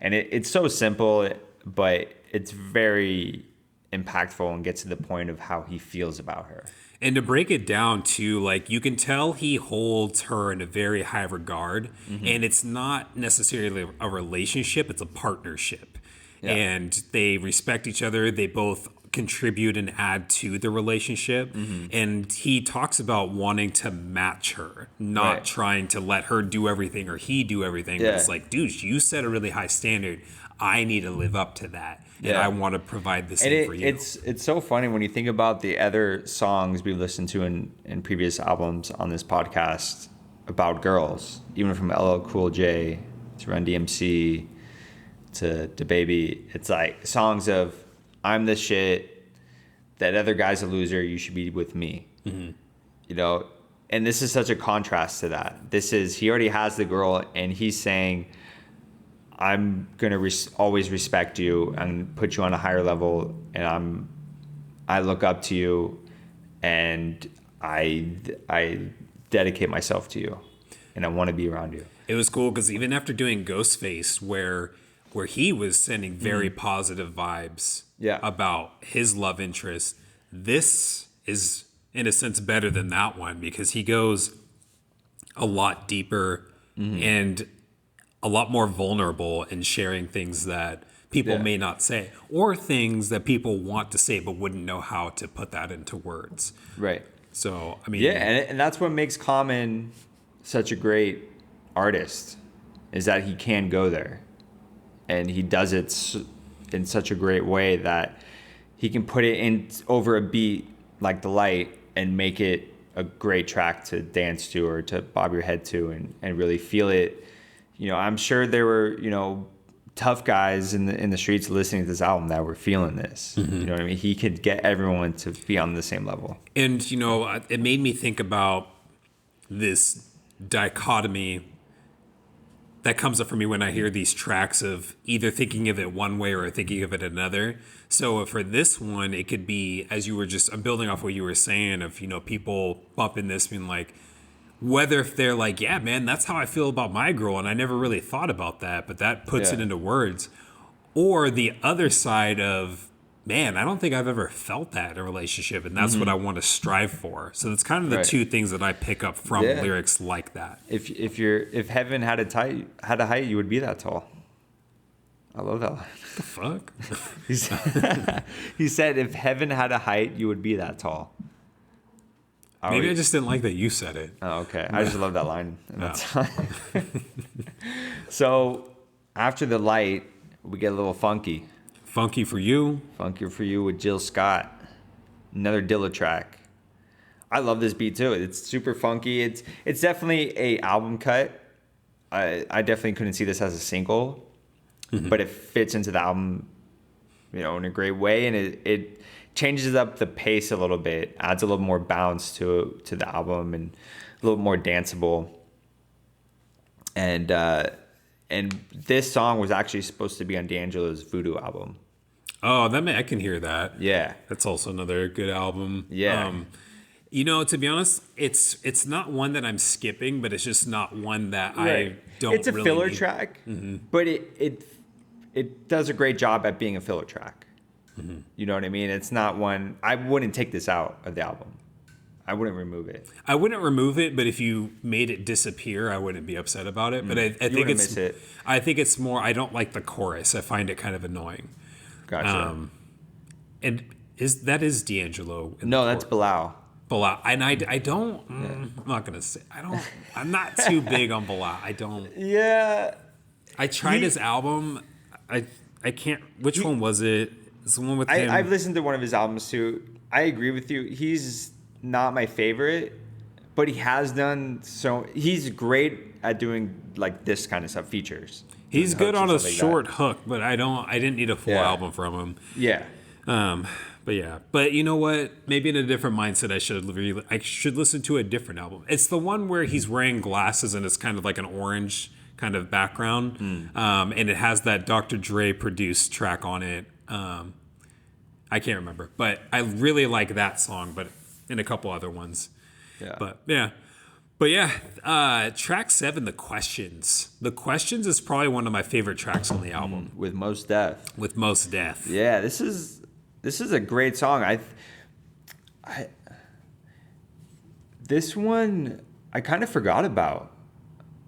Speaker 1: And it's so simple, but it's very impactful and gets to the point of how he feels about her.
Speaker 2: And to break it down too, you can tell he holds her in a very high regard, and it's not necessarily a relationship, it's a partnership. Yeah. And they respect each other. They both contribute and add to the relationship. And he talks about wanting to match her, not trying to let her do everything or he do everything. Yeah. But it's dude, you set a really high standard. I need to live up to that. And I want to provide the same for you.
Speaker 1: It's so funny when you think about the other songs we've listened to in previous albums on this podcast about girls, even from LL Cool J to Run DMC to DaBaby. It's songs of, I'm the shit, that other guy's a loser, you should be with me. and this is such a contrast to that. He already has the girl, and he's saying, I'm gonna always respect you and put you on a higher level, and I look up to you, and I dedicate myself to you, and I want to be around you.
Speaker 2: It was cool because even after doing Ghostface, where he was sending very positive vibes about his love interest, this is in a sense better than that one because he goes a lot deeper and a lot more vulnerable in sharing things that people may not say, or things that people want to say but wouldn't know how to put that into words.
Speaker 1: Right.
Speaker 2: So, I mean...
Speaker 1: Yeah, and that's what makes Common such a great artist, is that he can go there. And he does it in such a great way that he can put it in over a beat like The Light and make it a great track to dance to or to bob your head to and really feel it. You know, I'm sure there were, you know, tough guys in the streets listening to this album that were feeling this. You know what I mean? He could get everyone to be on the same level.
Speaker 2: And, you know, it made me think about this dichotomy that comes up for me when I hear these tracks of either thinking of it one way or thinking of it another. So for this one, it could be, as you were I'm building off what you were saying of, you know, people bumping this being like, whether if they're like, yeah, man, that's how I feel about my girl, and I never really thought about that, but that puts it into words. Or the other side of, man, I don't think I've ever felt that in a relationship, and that's what I want to strive for. So that's kind of the two things that I pick up from lyrics like that.
Speaker 1: If heaven had a height, you would be that tall. I love that line.
Speaker 2: What the fuck?
Speaker 1: He said, if heaven had a height, you would be that tall.
Speaker 2: Maybe I just didn't like that you said it.
Speaker 1: Oh, okay. I just love that line. So after The Light, we get a little funky.
Speaker 2: Funky for You.
Speaker 1: Funky for You with Jill Scott. Another Dilla track. I love this beat too. It's super funky. It's definitely a album cut. I definitely couldn't see this as a single, but it fits into the album, you know, in a great way, and it changes up the pace a little bit, adds a little more bounce to the album, and a little more danceable. And this song was actually supposed to be on D'Angelo's Voodoo album.
Speaker 2: Oh, I can hear that.
Speaker 1: Yeah,
Speaker 2: that's also another good album.
Speaker 1: Yeah.
Speaker 2: You know, to be honest, it's not one that I'm skipping, but it's just not one that I don't.
Speaker 1: It's a
Speaker 2: really
Speaker 1: filler
Speaker 2: need.
Speaker 1: track, but it does a great job at being a filler track. You know what I mean? It's not one. I wouldn't take this out of the album. I wouldn't remove it.
Speaker 2: I wouldn't remove it, but if you made it disappear, I wouldn't be upset about it. But I think
Speaker 1: miss it.
Speaker 2: I think it's more. I don't like the chorus. I find it kind of annoying.
Speaker 1: Gotcha.
Speaker 2: And that is D'Angelo?
Speaker 1: No, that's Bilal.
Speaker 2: Bilal. And I don't. I'm not gonna say. I'm not too big on Bilal. I don't.
Speaker 1: Yeah.
Speaker 2: I tried his album. I can't. Which one was it? It's the one with him.
Speaker 1: I've listened to one of his albums too. I agree with you. He's not my favorite, but he has done so. He's great at doing like this kind of stuff, features.
Speaker 2: He's good on a short hook, but I didn't need a full album from him.
Speaker 1: Yeah.
Speaker 2: But you know what? Maybe in a different mindset, I should listen to a different album. It's the one where he's wearing glasses and it's kind of like an orange kind of background, and it has that Dr. Dre produced track on it. I can't remember, but I really like that song, but in a couple other ones. Track 7, The Questions. The Questions is probably one of my favorite tracks on the album.
Speaker 1: With Mos Def. Yeah, this is a great song. This one I kind of forgot about.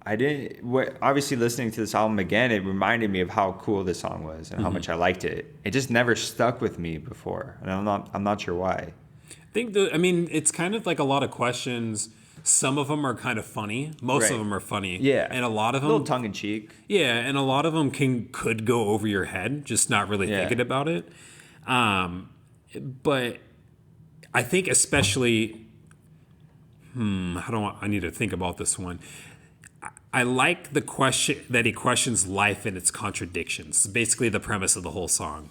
Speaker 1: Obviously listening to this album again, it reminded me of how cool this song was and how much I liked it. It just never stuck with me before, and I'm not sure why.
Speaker 2: It's kind of like a lot of questions. Some of them are kind of funny. Most of them are funny.
Speaker 1: Yeah.
Speaker 2: And a lot of them...
Speaker 1: A little tongue-in-cheek.
Speaker 2: Yeah, and a lot of them could go over your head, just not really thinking about it. But I think especially... I need to think about this one. I like the question that he questions life and its contradictions. Basically the premise of the whole song.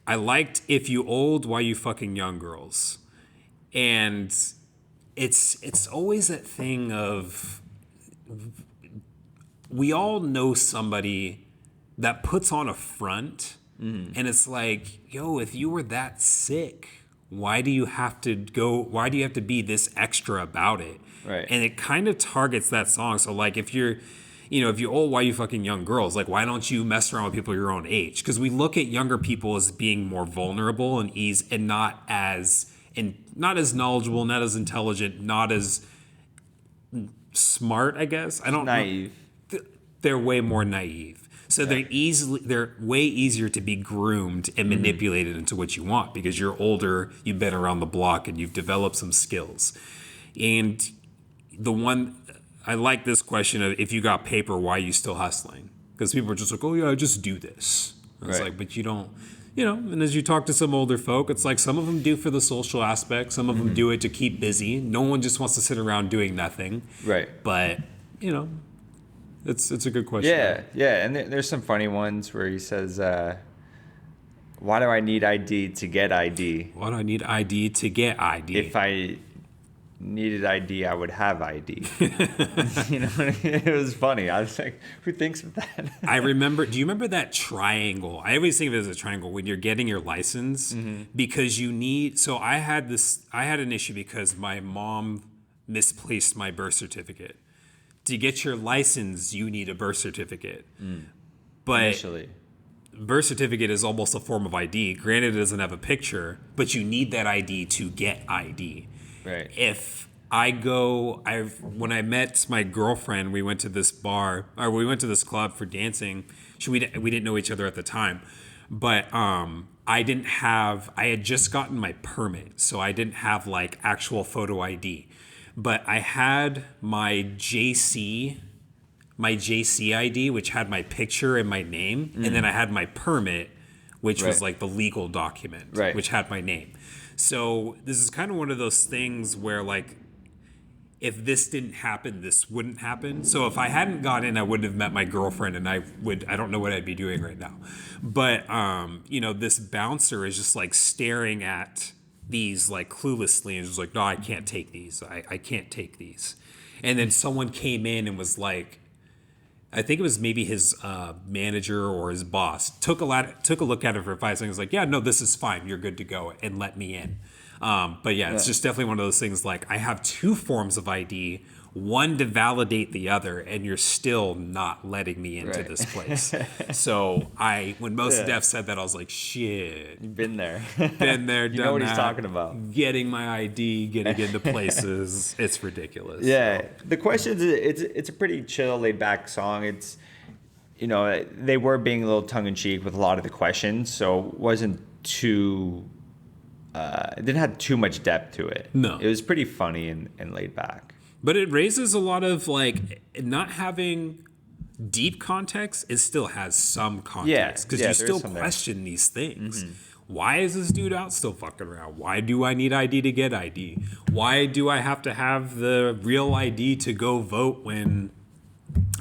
Speaker 2: I liked, if you old, why you fucking young girls? And it's always that thing of, we all know somebody that puts on a front, and it's like, yo, if you were that sick, why do you have to be this extra about it?
Speaker 1: Right.
Speaker 2: And it kind of targets that song. So like, if you're old, why you fucking young girls? Like, why don't you mess around with people your own age? Because we look at younger people as being more vulnerable and not as knowledgeable, not as intelligent, not as smart, I guess. I don't
Speaker 1: Naive.
Speaker 2: know. They're way more naive. So they're way easier to be groomed and manipulated into what you want, because you're older, you've been around the block, and you've developed some skills. And I like this question of, if you got paper, why are you still hustling? Because people are just like, oh yeah, I just do this. And it's like, but you don't, and as you talk to some older folk, it's like, some of them do for the social aspect, some of them do it to keep busy. No one just wants to sit around doing nothing.
Speaker 1: Right.
Speaker 2: But, it's a good question.
Speaker 1: Yeah. And there's some funny ones where he says, why do I need ID to get ID?
Speaker 2: Why do I need ID to get ID?
Speaker 1: If I needed ID, I would have ID. It was funny. I was like, who thinks of that?
Speaker 2: I remember, do you remember that triangle? I always think of it as a triangle when you're getting your license, because I had an issue because my mom misplaced my birth certificate. To get your license, you need a birth certificate. But
Speaker 1: Initially.
Speaker 2: Birth certificate is almost a form of ID. Granted, it doesn't have a picture, but you need that ID to get ID.
Speaker 1: Right.
Speaker 2: When I met my girlfriend, we went to this club for dancing. We didn't know each other at the time, but I had just gotten my permit, so I didn't have like actual photo ID, but I had my JC ID, which had my picture and my name, and then I had my permit, which was like the legal document, which had my name. So this is kind of one of those things where, like, if this didn't happen, this wouldn't happen. So if I hadn't got in, I wouldn't have met my girlfriend, and I don't know what I'd be doing right now. But, this bouncer is just like staring at these like cluelessly and just like, no, I can't take these. I can't take these. And then someone came in and was like, I think it was maybe his manager or his boss, took a look at it for 5 seconds, like, yeah, no, this is fine. You're good to go, and let me in. But yeah, it's just definitely one of those things, like, I have 2 forms of ID, one to validate the other, and you're still not letting me into this place. So when Mos Def said that, I was like, shit.
Speaker 1: You've been there.
Speaker 2: Been there, done
Speaker 1: You know what
Speaker 2: that.
Speaker 1: he's talking about.
Speaker 2: Getting my ID, getting into places. It's ridiculous.
Speaker 1: Yeah. The questions, it's a pretty chill, laid back song. It's, they were being a little tongue in cheek with a lot of the questions, so it wasn't too, it didn't have too much depth to it.
Speaker 2: No.
Speaker 1: It was pretty funny and laid back.
Speaker 2: But it raises a lot of, like, not having deep context, it still has some context. Because you still question these things. Why is this dude out still fucking around? Why do I need ID to get ID? Why do I have to have the real ID to go vote when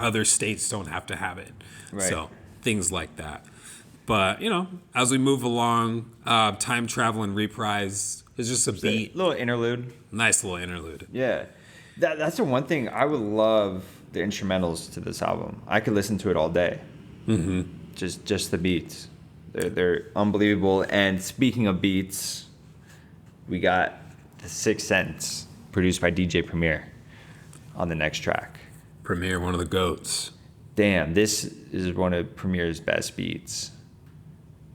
Speaker 2: other states don't have to have it?
Speaker 1: Right.
Speaker 2: So, things like that. But, as we move along, Time Travel and Reprise is just a beat.
Speaker 1: Little interlude.
Speaker 2: Nice little interlude.
Speaker 1: Yeah. That's the one thing. I would love the instrumentals to this album. I could listen to it all day. Just the beats. They're unbelievable. And speaking of beats, we got The Sixth Sense, produced by DJ Premier, on the next track.
Speaker 2: Premier, one of the GOATs.
Speaker 1: Damn, this is one of Premier's best beats.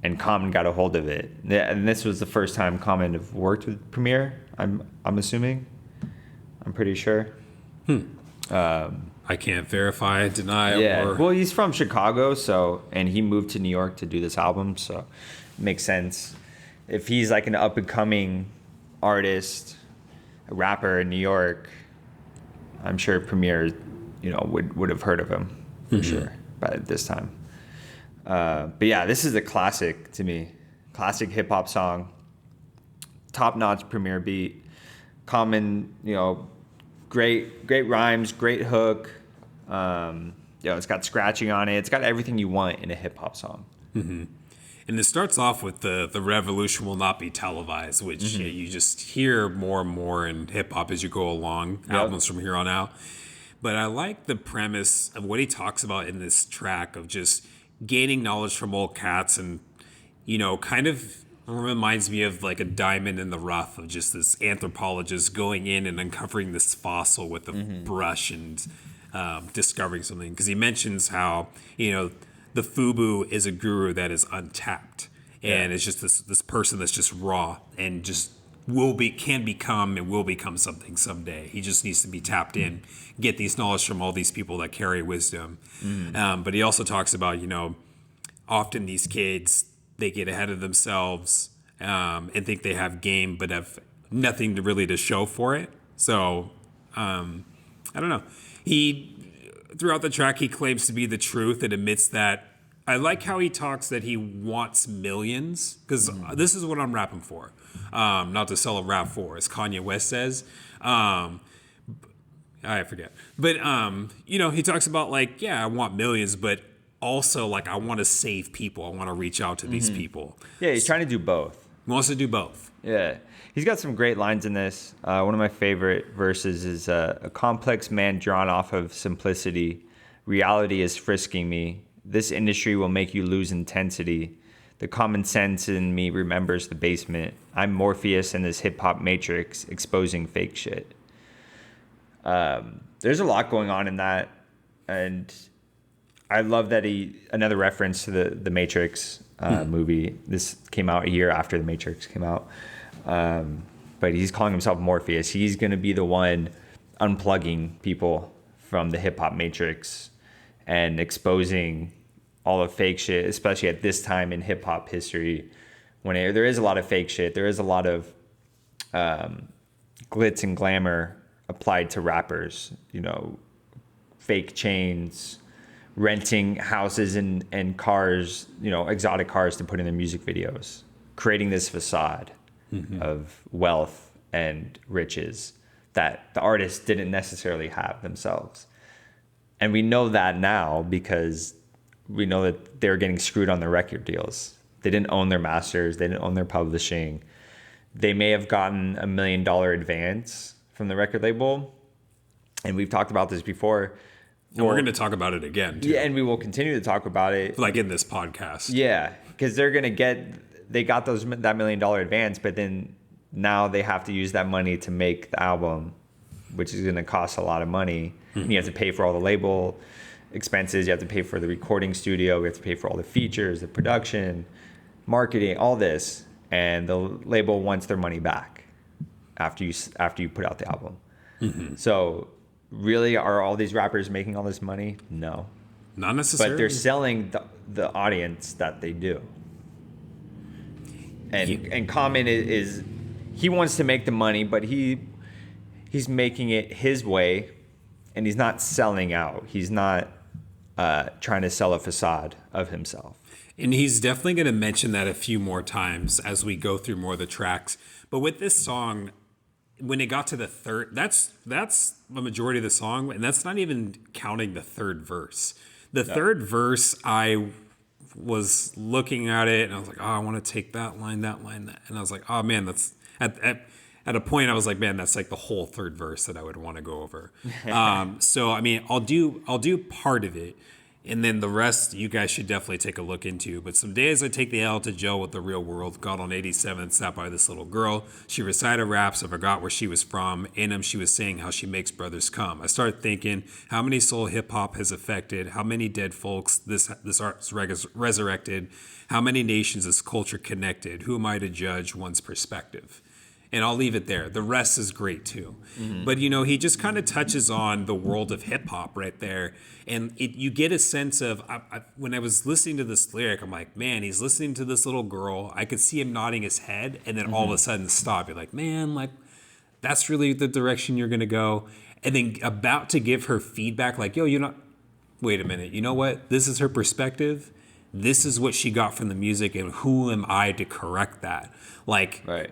Speaker 1: And Common got a hold of it. And this was the first time Common have worked with Premier, I'm assuming. I'm pretty sure.
Speaker 2: I can't verify, deny, or...
Speaker 1: Well, he's from Chicago, and he moved to New York to do this album, so it makes sense. If he's like an up-and-coming artist, a rapper in New York, I'm sure Premier, would have heard of him for sure by this time. But yeah, this is a classic to me. Classic hip-hop song. Top-notch Premier beat. Common, great rhymes, great hook. It's got scratching on it. It's got everything you want in a hip hop song.
Speaker 2: And it starts off with the revolution will not be televised, which you just hear more and more in hip hop as you go along, albums from here on out. But I like the premise of what he talks about in this track of just gaining knowledge from old cats, and, kind of reminds me of like a diamond in the rough of just this anthropologist going in and uncovering this fossil with a brush and discovering something. Because he mentions how, the FUBU is a guru that is untapped, and it's just this person that's just raw and just can become something someday. He just needs to be tapped in, get these knowledge from all these people that carry wisdom. But he also talks about, often these kids, they get ahead of themselves and think they have game, but have nothing to show for it. So I don't know. Throughout the track, he claims to be the truth and admits that. I like how he talks that he wants millions, because this is what I'm rapping for. Not to sell a rap for, as Kanye West says. I forget. But, he talks about like, I want millions, but also like I want to save people. I want to reach out to these people.
Speaker 1: Yeah, he's trying to do both.
Speaker 2: He wants to do both.
Speaker 1: Yeah. He's got some great lines in this. One of my favorite verses is a complex man drawn off of simplicity. Reality is frisking me. This industry will make you lose intensity. The common sense in me remembers the basement. I'm Morpheus in this hip-hop matrix, exposing fake shit. There's a lot going on in that. And I love that another reference to the Matrix movie. This came out a year after the Matrix came out. But he's calling himself Morpheus. He's going to be the one unplugging people from the hip hop matrix and exposing all the fake shit, especially at this time in hip hop history, when there is a lot of fake shit. There is a lot of glitz and glamour applied to rappers, fake chains, renting houses and cars, exotic cars to put in their music videos, creating this facade of wealth and riches that the artists didn't necessarily have themselves. And we know that now because we know that they're getting screwed on their record deals. They didn't own their masters. They didn't own their publishing. They may have gotten $1 million advance from the record label. And we've talked about this before.
Speaker 2: And we're going to talk about it again, too.
Speaker 1: Yeah, and we will continue to talk about it.
Speaker 2: Like in this podcast.
Speaker 1: Yeah, because they're going to they got that $1 million advance, but then now they have to use that money to make the album, which is going to cost a lot of money. And you have to pay for all the label expenses. You have to pay for the recording studio. You have to pay for all the features, the production, marketing, all this. And the label wants their money back after you put out the album. So really, are all these rappers making all this money? No.
Speaker 2: Not necessarily.
Speaker 1: But they're selling the audience that they do. And Common is he wants to make the money, but he's making it his way, and he's not selling out. He's not trying to sell a facade of himself.
Speaker 2: And he's definitely going to mention that a few more times as we go through more of the tracks. But with this song, when it got to the third, that's the majority of the song, and that's not even counting the third verse. The third verse, I was looking at it, and I was like, oh, I want to take that line, that. And I was like, oh, man, that's... At a point, I was like, man, that's like the whole third verse that I would want to go over. So, I mean, I'll do part of it, and then the rest you guys should definitely take a look into. But some days I take the L to Joe with the real world. Got on 87, sat by this little girl. She recited raps. I forgot where she was from. In them, she was saying how she makes brothers come. I started thinking how many soul hip hop has affected, how many dead folks this art's resurrected, how many nations this culture connected. Who am I to judge one's perspective? And I'll leave it there. The rest is great too. But, he just kind of touches on the world of hip hop right there. And you get a sense of, when I was listening to this lyric, I'm like, man, he's listening to this little girl. I could see him nodding his head and then all of a sudden stop. You're like, man, like, that's really the direction you're going to go. And then about to give her feedback, like, yo, wait a minute. You know what? This is her perspective. This is what she got from the music. And who am I to correct that? Like,
Speaker 1: right.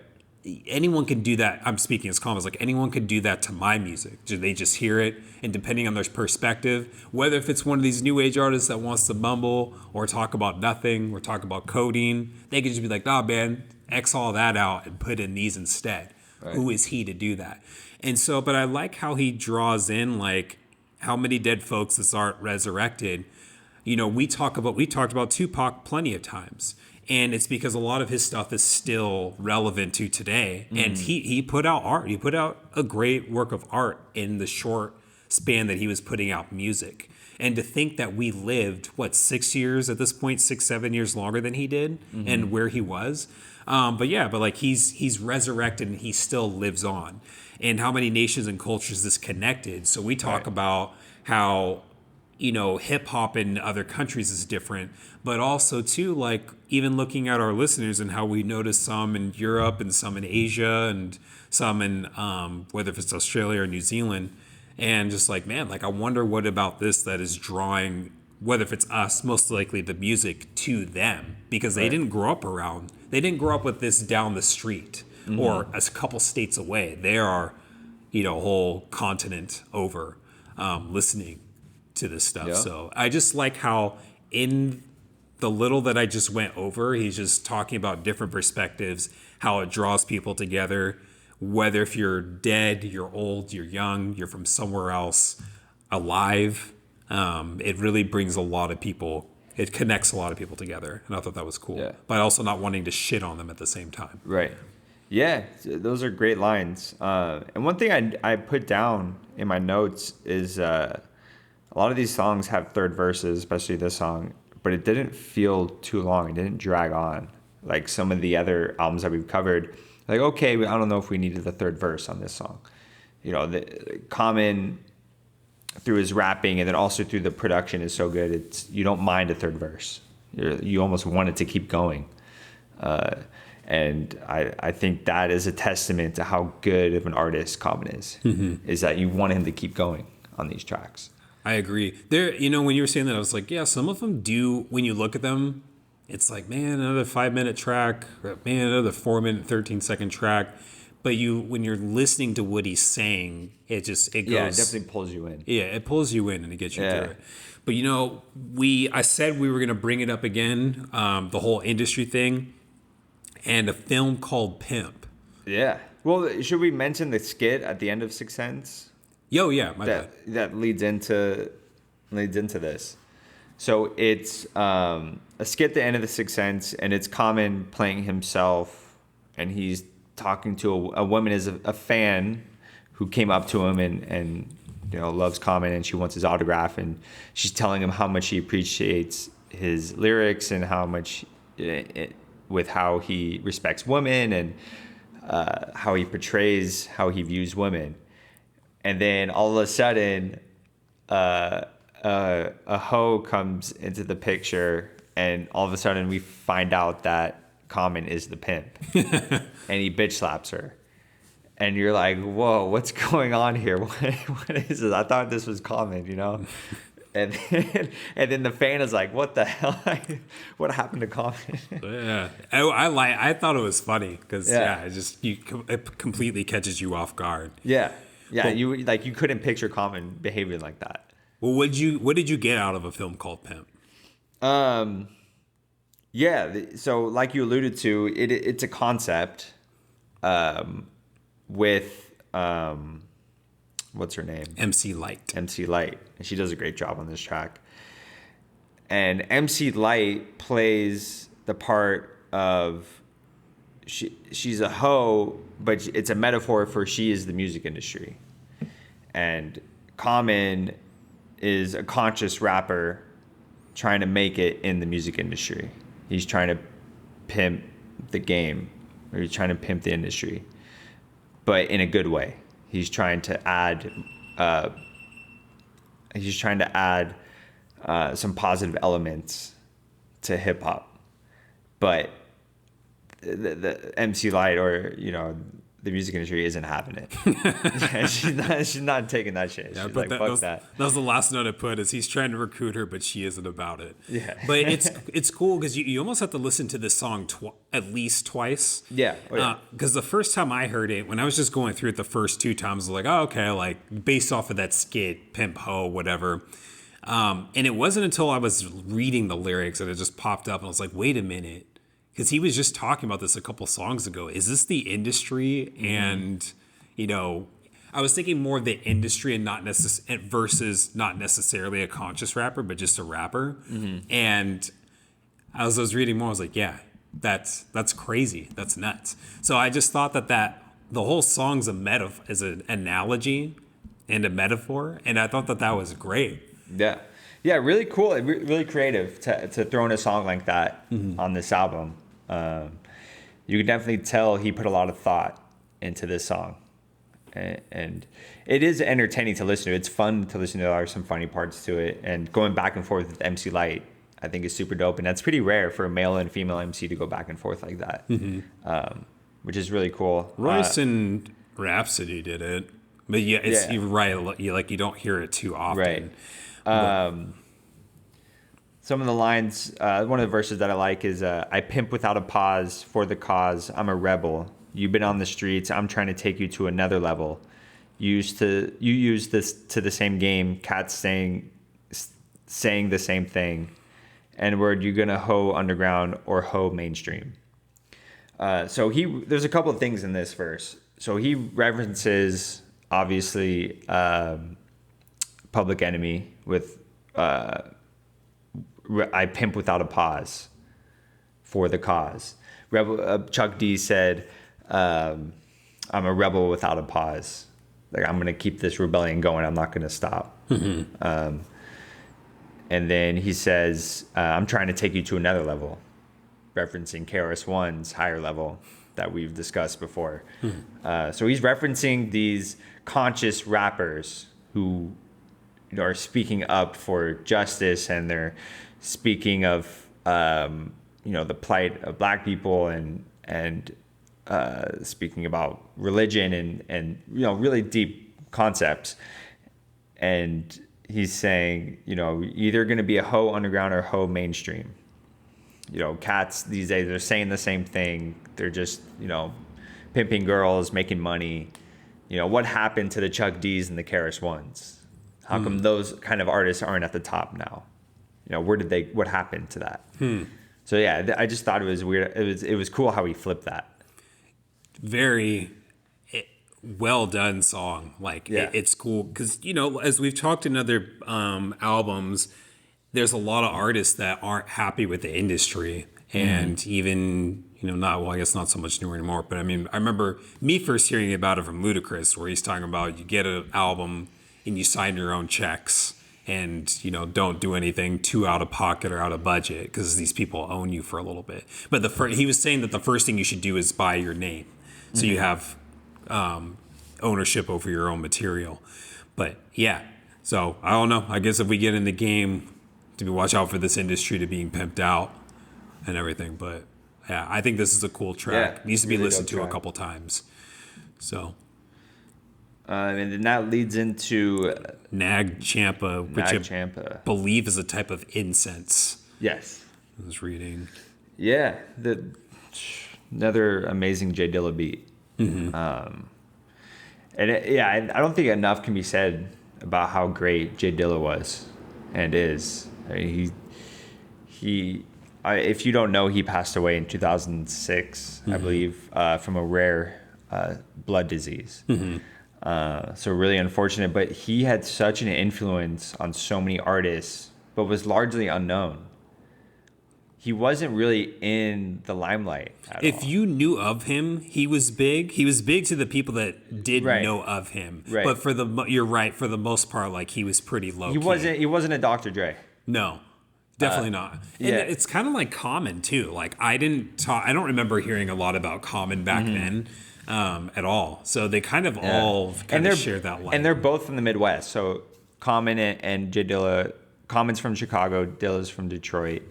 Speaker 2: anyone can do that. I'm speaking as comments, like anyone could do that to my music. They just hear it, and depending on their perspective, whether if it's one of these new age artists that wants to mumble or talk about nothing or talk about coding, they could just be like, nah, man, X all that out and put in these instead. Right. Who is he to do that? And so, but I like how he draws in like how many dead folks this art resurrected. You know, we talked about Tupac plenty of times. And it's because a lot of his stuff is still relevant to today. And he put out art. He put out a great work of art in the short span that he was putting out music. And to think that we lived, 6 years at this point, 6-7 years longer than he did, and where he was. But like he's resurrected and he still lives on. And how many nations and cultures this connected. So we talk about how, you know, hip hop in other countries is different, but also too, like even looking at our listeners and how we notice some in Europe and some in Asia and some in whether if it's Australia or New Zealand, and just like, man, like I wonder what about this that is drawing, whether if it's us, most likely the music to them, because they didn't grow up with this down the street or a couple states away. They are, you know, a whole continent over listening to this stuff. Yeah. So I just like how in the little that I just went over, he's just talking about different perspectives, how it draws people together, whether if you're dead, you're old, you're young, you're from somewhere else, alive. It really brings a lot of people, it connects a lot of people together. And I thought that was cool, but also not wanting to shit on them at the same time.
Speaker 1: Right. Yeah, those are great lines. And one thing I put down in my notes is a lot of these songs have third verses, especially this song, but it didn't feel too long. It didn't drag on like some of the other albums that we've covered. Like, okay, I don't know if we needed the third verse on this song. You know, the Common through his rapping and then also through the production is so good. You don't mind a third verse. You almost want it to keep going. And I think that is a testament to how good of an artist Common is, is that you want him to keep going on these tracks.
Speaker 2: I agree. There, you know, when you were saying that, I was like, yeah, some of them do, when you look at them, it's like, man, another 5-minute track, or, man, another 4-minute, 13-second track. But when you're listening to what he's saying, it goes.
Speaker 1: Yeah, it definitely pulls you in.
Speaker 2: Yeah, it pulls you in and it gets you through it. But, you know, I said we were going to bring it up again, the whole industry thing, and a film called Pimp.
Speaker 1: Yeah. Well, should we mention the skit at the end of Sixth Sense?
Speaker 2: Yo, yeah, my bad.
Speaker 1: That leads into this. So it's a skit at the end of the Sixth Sense, and it's Common playing himself, and he's talking to a woman as a fan who came up to him and you know loves Common, and she wants his autograph, and she's telling him how much she appreciates his lyrics and how much with how he respects women and how he portrays how he views women. And then all of a sudden, a hoe comes into the picture, and all of a sudden we find out that Common is the pimp, and he bitch slaps her. And you're like, whoa, what's going on here? What is this? I thought this was Common, you know? And then the fan is like, what the hell? What happened to Common?
Speaker 2: Yeah. I thought it was funny because, it completely catches you off guard.
Speaker 1: Yeah. Yeah, well, you couldn't picture Common behaving like that.
Speaker 2: Well, what did you get out of a film called Pimp?
Speaker 1: So like you alluded to, it's a concept with what's her name?
Speaker 2: MC Light.
Speaker 1: MC Light. And she does a great job on this track. And MC Light plays the part of she's a hoe, but it's a metaphor for she is the music industry. And Common is a conscious rapper trying to make it in the music industry. He's trying to pimp the game, or he's trying to pimp the industry, but in a good way. He's trying to add some positive elements to hip hop, but the MC Light, or you know, the music industry isn't having it. Yeah, she's not taking that shit.
Speaker 2: Yeah,
Speaker 1: She's
Speaker 2: but
Speaker 1: like, fuck that.
Speaker 2: that was the last note I put is he's trying to recruit her, but she isn't about it.
Speaker 1: Yeah.
Speaker 2: But it's cool because you almost have to listen to this song at least twice.
Speaker 1: Yeah. Oh, yeah.
Speaker 2: Because the first time I heard it, when I was just going through it the first 2 times, I was like, oh, okay, like based off of that skit, Pimp Ho, whatever. And it wasn't until I was reading the lyrics that it just popped up and I was like, wait a minute. Because he was just talking about this a couple songs ago. Is this the industry? Mm-hmm. And, I was thinking more of the industry and versus not necessarily a conscious rapper, but just a rapper. Mm-hmm. And as I was reading more, I was like, yeah, that's crazy. That's nuts. So I just thought that the whole song's is an analogy and a metaphor. And I thought that was great.
Speaker 1: Yeah. Yeah, really cool. Really creative to throw in a song like that on this album. You can definitely tell he put a lot of thought into this song. And it is entertaining to listen to. It's fun to listen to. There are some funny parts to it. And going back and forth with MC Light, I think is super dope. And that's pretty rare for a male and female MC to go back and forth like that, which is really cool.
Speaker 2: Royce and Rhapsody did it. But yeah, you're right. You don't hear it too often.
Speaker 1: Right. Some of the lines, one of the verses that I like is, I pimp without a pause for the cause. I'm a rebel. You've been on the streets. I'm trying to take you to another level. You use this to the same game. Cats saying the same thing. N-word, you gonna hoe underground or hoe mainstream. So there's a couple of things in this verse. So he references, obviously, Public Enemy with, I pimp without a pause for the cause. Chuck D said, I'm a rebel without a pause. Like, I'm going to keep this rebellion going. I'm not going to stop. Mm-hmm. And then he says, I'm trying to take you to another level, referencing KRS-One's higher level that we've discussed before. Mm-hmm. So he's referencing these conscious rappers who are speaking up for justice, and they're speaking of the plight of Black people and speaking about religion and really deep concepts. And he's saying, either going to be a hoe underground or hoe mainstream. Cats these days, they're saying the same thing. They're just pimping girls, making money. What happened to the Chuck D's and the KRS-Ones? How come those kind of artists aren't at the top now? What happened to that? So yeah, I just thought it was weird. It was cool how he flipped that.
Speaker 2: Very well done song. It's cool because, as we've talked in other albums, there's a lot of artists that aren't happy with the industry. And even, I guess not so much newer anymore. But I mean, I remember me first hearing about it from Ludacris, where he's talking about you get an album and you sign your own checks and, don't do anything too out of pocket or out of budget because these people own you for a little bit. But he was saying that the first thing you should do is buy your name. So you have ownership over your own material. But yeah, so I don't know. I guess if we get in the game, to watch out for this industry to being pimped out and everything. But yeah, I think this is a cool track. It needs to be really listened to a couple times. So.
Speaker 1: And then that leads into
Speaker 2: Nag Champa, which I believe is a type of incense.
Speaker 1: Yes.
Speaker 2: I was reading.
Speaker 1: Yeah. Another amazing J Dilla beat. Mm-hmm. I don't think enough can be said about how great J Dilla was and is. I mean, if you don't know, he passed away in 2006, I believe, from a rare blood disease. Mm-hmm. So really unfortunate, but he had such an influence on so many artists, but was largely unknown. He wasn't really in the limelight at all.
Speaker 2: If you knew of him, he was big. He was big to the people that did know of him. Right. But you're right. For the most part, he was pretty low.
Speaker 1: He wasn't a Dr. Dre.
Speaker 2: No, definitely not. And it's kind of like Common too. I don't remember hearing a lot about Common back then. At all. So they kind of all share that light.
Speaker 1: And they're both from the Midwest. So Common and J Dilla, Common's from Chicago, Dilla's from Detroit.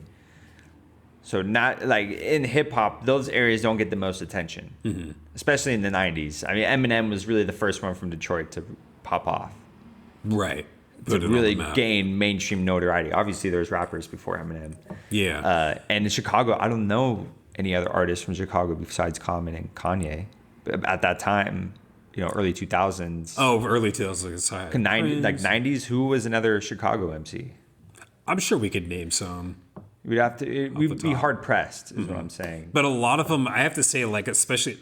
Speaker 1: So not like in hip hop, those areas don't get the most attention, especially in the '90s. I mean, Eminem was really the first one from Detroit to pop off,
Speaker 2: Right.
Speaker 1: to really gain mainstream notoriety. Obviously, there's rappers before Eminem.
Speaker 2: Yeah.
Speaker 1: And in Chicago, I don't know any other artists from Chicago besides Common and Kanye. But at that time, early 2000s.
Speaker 2: Oh, early 2000s.
Speaker 1: Like 90s, who was another Chicago MC?
Speaker 2: I'm sure we could name some.
Speaker 1: We'd be hard pressed, is what I'm saying.
Speaker 2: But a lot of them, I have to say, like, especially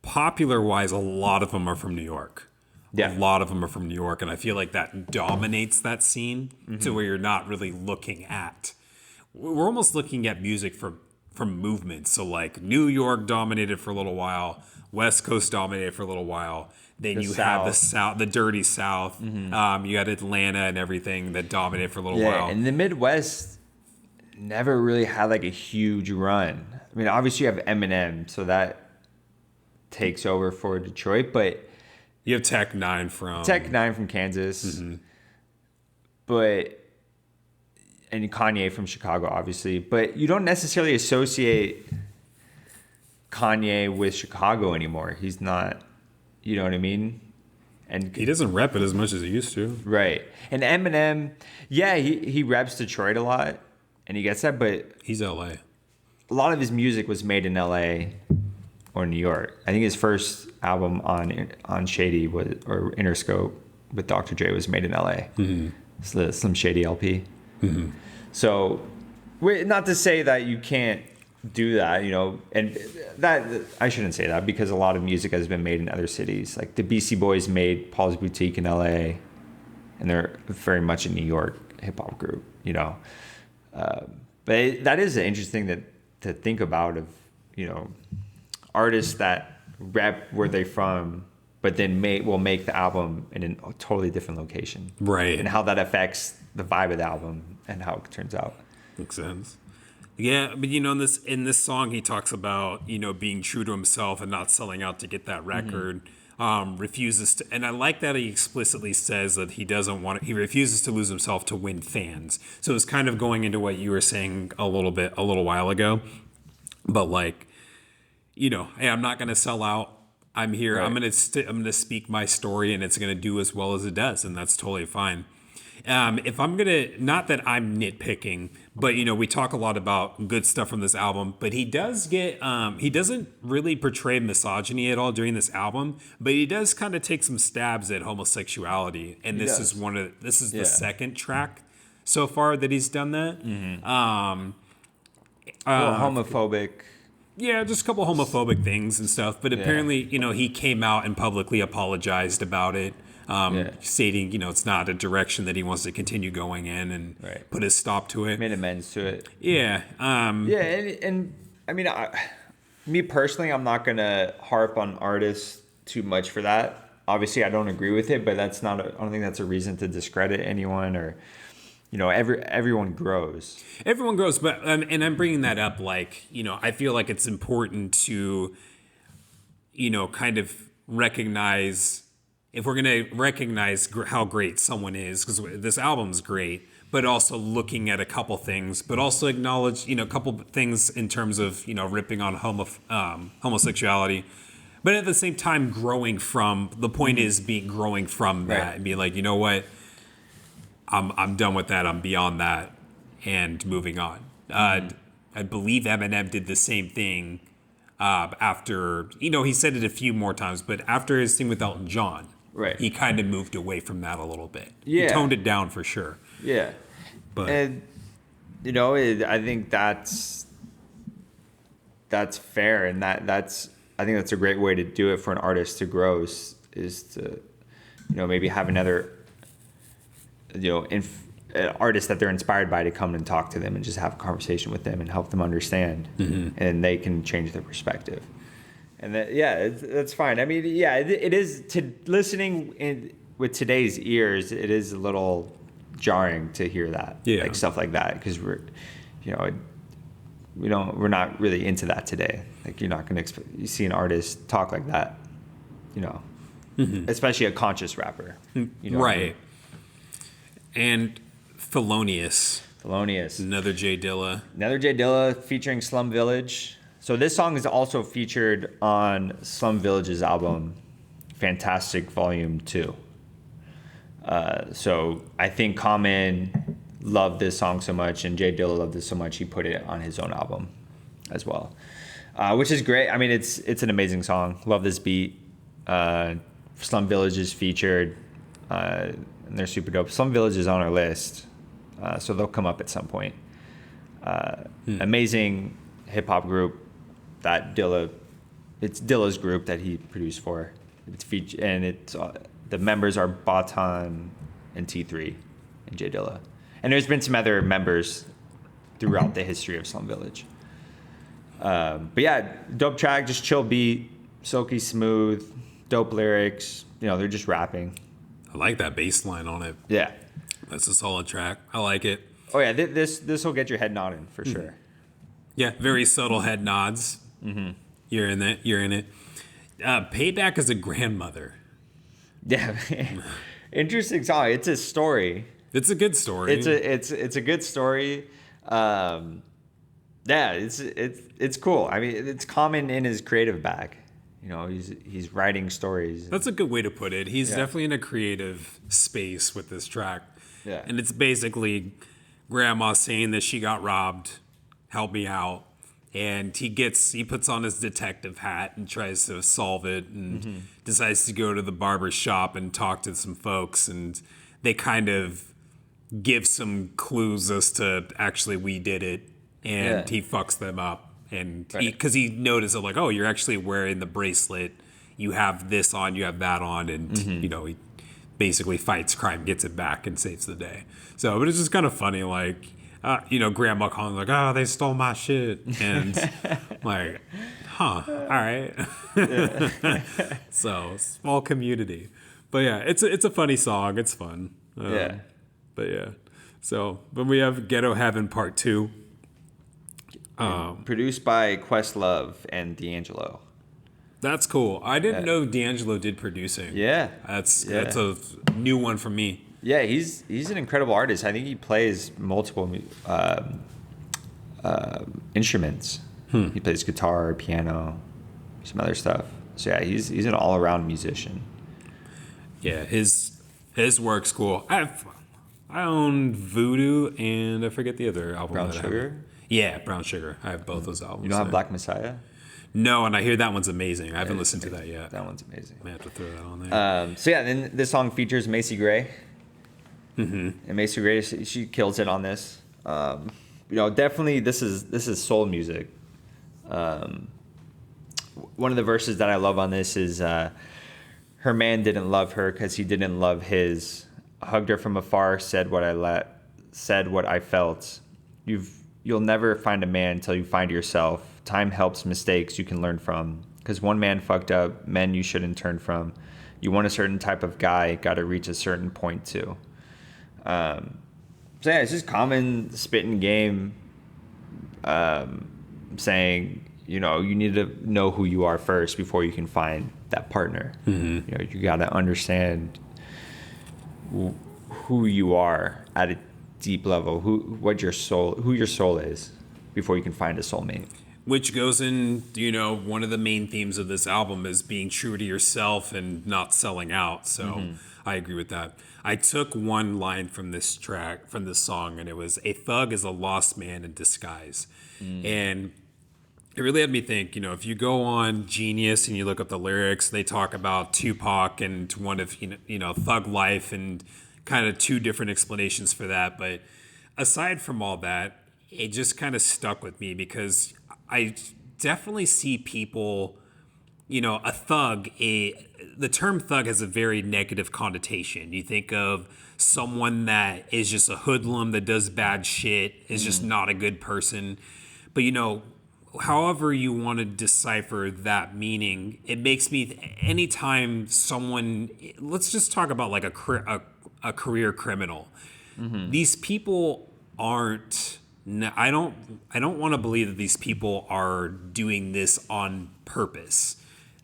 Speaker 2: popular wise, a lot of them are from New York.
Speaker 1: Yeah.
Speaker 2: A lot of them are from New York. And I feel like that dominates that scene to where you're not really looking at. We're almost looking at music from movements. So, like, New York dominated for a little while. West Coast dominated for a little while. Then you have the South, the dirty South. You had Atlanta and everything that dominated for a little while.
Speaker 1: Yeah, and the Midwest never really had like a huge run. I mean, obviously you have Eminem, so that takes over for Detroit, but
Speaker 2: you have Tech Nine from
Speaker 1: Kansas, but and Kanye from Chicago, obviously, but you don't necessarily associate Kanye with Chicago anymore. He's not, you know what I mean? And
Speaker 2: he doesn't rep it as much as he used to.
Speaker 1: Right. And Eminem, yeah, he reps Detroit a lot, and he gets that, but
Speaker 2: he's LA.
Speaker 1: A lot of his music was made in LA or New York. I think his first album on Shady or Interscope with Dr. Dre was made in LA. It's the Slim Shady LP. So, not to say that you can't do that, and that I shouldn't say that, because a lot of music has been made in other cities. Like the Beastie Boys made Paul's Boutique in LA, and they're very much a New York hip hop group, But that is interesting to think about, of artists that rep where they're from, but then will make the album in a totally different location,
Speaker 2: right?
Speaker 1: And how that affects the vibe of the album and how it turns out.
Speaker 2: Makes sense. Yeah, but in this song he talks about being true to himself and not selling out to get that record. Refuses to, and I like that he explicitly says that he refuses to lose himself to win fans. So it's kind of going into what you were saying a little while ago, but like, hey, I'm not going to sell out. I'm here. Right. I'm going to speak my story, and it's going to do as well as it does, and that's totally fine. If I'm not that I'm nitpicking, but we talk a lot about good stuff from this album, but he doesn't really portray misogyny at all during this album, but he does kind of take some stabs at homosexuality, and this is the second track so far that he's done that.
Speaker 1: Homophobic.
Speaker 2: Yeah, just a couple homophobic things and stuff, but apparently, he came out and publicly apologized about it. Stating, it's not a direction that he wants to continue going in, and put a stop to it.
Speaker 1: Made amends to it.
Speaker 2: Yeah.
Speaker 1: And I mean, me personally, I'm not going to harp on artists too much for that. Obviously, I don't agree with it, but I don't think that's a reason to discredit anyone, or, everyone grows. Everyone grows,
Speaker 2: but, and I'm bringing that up, like, I feel like it's important to, kind of recognize, if we're going to recognize how great someone is, because this album's great, but also looking at a couple things, but also acknowledge, a couple things in terms of, ripping on homosexuality, but at the same time growing from, the point is growing from that, and being like, what, I'm done with that, I'm beyond that, and moving on. I believe Eminem did the same thing after, he said it a few more times, but after his thing with Elton John.
Speaker 1: Right.
Speaker 2: He kind of moved away from that a little bit.
Speaker 1: Yeah.
Speaker 2: He toned it down for sure.
Speaker 1: Yeah.
Speaker 2: But
Speaker 1: I think that's fair, and I think that's a great way to do it for an artist to grow, is to maybe have another artist that they're inspired by to come and talk to them and just have a conversation with them and help them understand, and they can change their perspective. And that's fine. I mean, it is, to listening with today's ears, it is a little jarring to hear that, like stuff like that, because we're not really into that today. Like, you're not going to you see an artist talk like that, especially a conscious rapper,
Speaker 2: right? And felonious.
Speaker 1: Thelonious.
Speaker 2: Another Jay Dilla.
Speaker 1: Another Jay Dilla featuring Slum Village. So this song is also featured on Slum Village's album, Fantastic Volume 2. So I think Common loved this song so much, and Jay Dilla loved this so much, he put it on his own album as well, which is great. I mean, it's an amazing song. Love this beat. Slum Village is featured, and they're super dope. Slum Village is on our list, so they'll come up at some point. Amazing hip hop group that it's Dilla's group that he produced for. It's the members are Batan and T3 and Jay Dilla. And there's been some other members throughout the history of Slum Village. But yeah, dope track, just chill beat, silky smooth, dope lyrics. They're just rapping.
Speaker 2: I like that bass line on it.
Speaker 1: Yeah.
Speaker 2: That's a solid track. I like it.
Speaker 1: Oh yeah, this will get your head nodding for sure.
Speaker 2: Yeah, very subtle head nods. Mm-hmm. You're in it. You're in it. Payback as a grandmother.
Speaker 1: Yeah, interesting song. It's a story.
Speaker 2: It's a good story.
Speaker 1: It's a good story. Yeah, it's cool. I mean, it's Common in his creative bag. He's writing stories.
Speaker 2: That's a good way to put it. He's definitely in a creative space with this track.
Speaker 1: Yeah,
Speaker 2: and it's basically grandma saying that she got robbed. Help me out. And he puts on his detective hat and tries to solve it, and decides to go to the barber shop and talk to some folks, and they kind of give some clues as to actually we did it, and he fucks them up, and because he noticed like, oh, you're actually wearing the bracelet, you have this on, you have that on, and he basically fights crime, gets it back, and saves the day. So, but it's just kind of funny, like. Grandma calling like, oh, they stole my shit. And like, huh, all right. So, small community. But yeah, it's a funny song. It's fun. But yeah. So, then we have Ghetto Heaven Part 2.
Speaker 1: Produced by Questlove and D'Angelo.
Speaker 2: That's cool. I didn't know D'Angelo did producing.
Speaker 1: Yeah.
Speaker 2: That's a new one for me.
Speaker 1: Yeah, he's an incredible artist. I think he plays multiple instruments. He plays guitar, piano, some other stuff. So yeah, he's an all-around musician.
Speaker 2: Yeah, his work's cool. I own Voodoo and I forget the other album.
Speaker 1: Brown Sugar?
Speaker 2: Yeah, Brown Sugar. I have both those albums.
Speaker 1: You don't have Black Messiah?
Speaker 2: No, and I hear that one's amazing. I haven't listened to that yet.
Speaker 1: That one's amazing.
Speaker 2: I have to throw that on there.
Speaker 1: So yeah, then this song features Macy Gray. And Macy Gray, she kills it on this. Definitely this is soul music. One of the verses that I love on this is her man didn't love her because he didn't love his. Hugged her from afar, said what I felt. You'll never find a man until you find yourself. Time helps mistakes you can learn from. Because one man fucked up, men you shouldn't turn from. You want a certain type of guy, got to reach a certain point too. So yeah, it's just Common spitting game, saying, you need to know who you are first before you can find that partner. You got to understand who you are at a deep level, who your soul is before you can find a soulmate.
Speaker 2: Which goes in, one of the main themes of this album is being true to yourself and not selling out. So I agree with that. I took one line from this song, and it was, a thug is a lost man in disguise. And it really had me think, if you go on Genius and you look up the lyrics, they talk about Tupac and one of, thug life and kind of two different explanations for that. But aside from all that, it just kind of stuck with me because I definitely see people, a thug, the term thug has a very negative connotation. You think of someone that is just a hoodlum that does bad shit, is just not a good person. But, however you want to decipher that meaning, it makes me, anytime someone, let's just talk about like a career criminal. These people aren't, I don't want to believe that these people are doing this on purpose.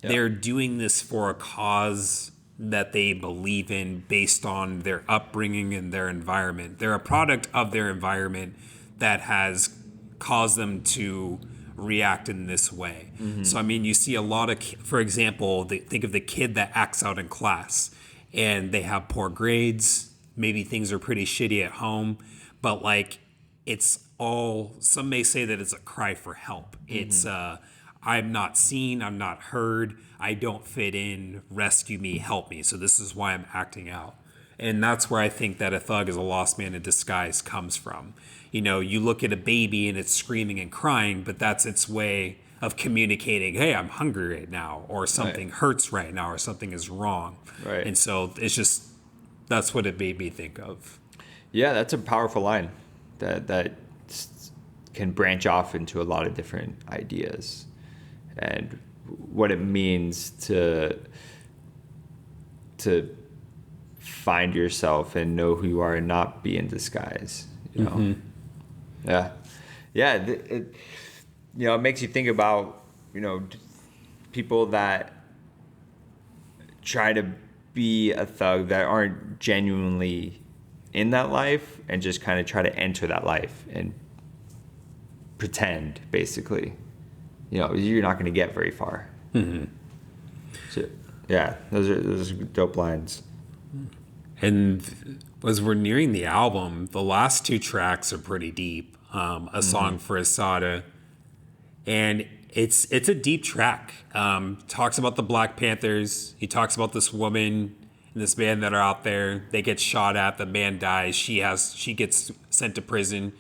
Speaker 2: They're doing this for a cause that they believe in based on their upbringing and their environment. They're a product of their environment that has caused them to react in this way. So, I mean, you see a lot of, for example, think of the kid that acts out in class and they have poor grades. Maybe things are pretty shitty at home, but like it's all, some may say that it's a cry for help. It's, I'm not seen, I'm not heard, I don't fit in, rescue me, help me. So this is why I'm acting out. And that's where I think that a thug is a lost man in disguise comes from. You know, you look at a baby and it's screaming and crying, but that's its way of communicating, hey, I'm hungry right now, or something hurts right now, or something is wrong.
Speaker 1: Right.
Speaker 2: And so it's just, that's what it made me think of.
Speaker 1: Yeah, that's a powerful line that can branch off into a lot of different ideas and what it means to find yourself and know who you are and not be in disguise, you know? It makes you think about, people that try to be a thug that aren't genuinely in that life and just kind of try to enter that life and pretend, basically. You're not going to get very far. So, yeah, those are dope lines.
Speaker 2: And as we're nearing the album, the last two tracks are pretty deep. A Song for Asada, and it's a deep track. Talks about the Black Panthers. He talks about this woman and this man that are out there. They get shot at. The man dies. She gets sent to prison.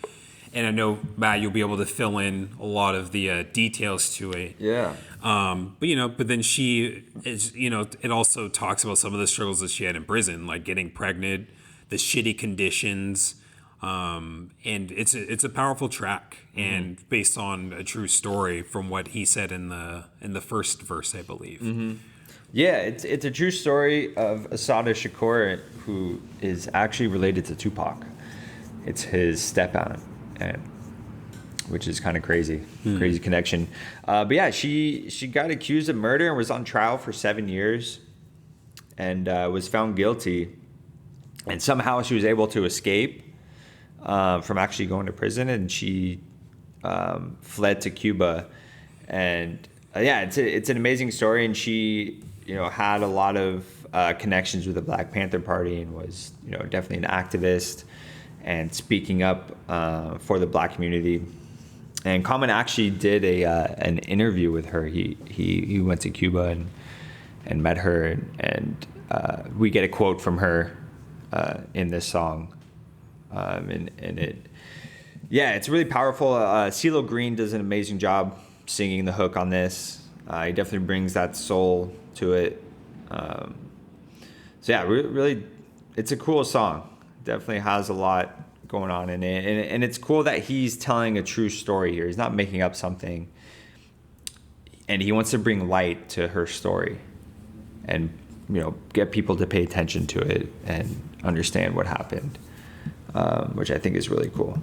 Speaker 2: And I know, Matt, you'll be able to fill in a lot of the details to it.
Speaker 1: Yeah.
Speaker 2: But then she is, it also talks about some of the struggles that she had in prison, like getting pregnant, the shitty conditions. And it's a powerful track and based on a true story from what he said in the first verse, I believe.
Speaker 1: Yeah, it's a true story of Asada Shakur, who is actually related to Tupac. It's his step-aunt, which is kind of crazy connection. But yeah, she got accused of murder and was on trial for 7 years and was found guilty. And somehow she was able to escape from actually going to prison, and she fled to Cuba. And it's an amazing story. And she, had a lot of connections with the Black Panther Party and was, definitely an activist and speaking up for the Black community. And Common actually did an interview with her. He went to Cuba and met her, and we get a quote from her in this song. It's really powerful. CeeLo Green does an amazing job singing the hook on this. He definitely brings that soul to it. Really, it's a cool song. Definitely has a lot going on in it, and it's cool that he's telling a true story here. He's not making up something, and he wants to bring light to her story, and get people to pay attention to it and understand what happened. Which I think is really cool.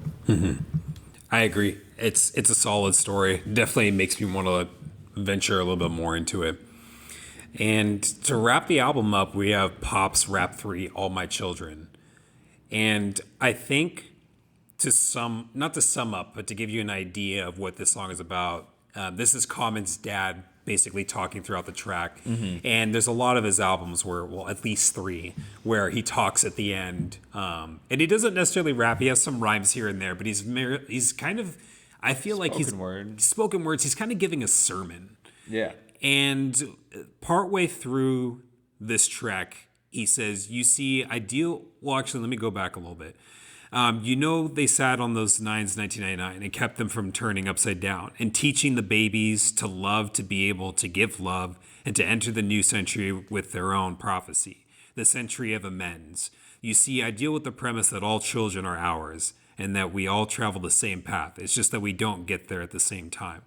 Speaker 2: I agree. It's a solid story. Definitely makes me want to venture a little bit more into it. And to wrap the album up, we have Pop's Rap 3, All My Children. And I think not to sum up, but to give you an idea of what this song is about, this is Common's dad basically talking throughout the track. And there's a lot of his albums at least 3, where he talks at the end. And he doesn't necessarily rap. He has some rhymes here and there, but he's kind of, I feel like he's spoken words. He's kind of giving a sermon. Yeah. And partway through this track, he says, actually, let me go back a little bit. They sat on those 9s in 1999 and kept them from turning upside down, and teaching the babies to love, to be able to give love, and to enter the new century with their own prophecy, the century of amends. You see, I deal with the premise that all children are ours and that we all travel the same path. It's just that we don't get there at the same time.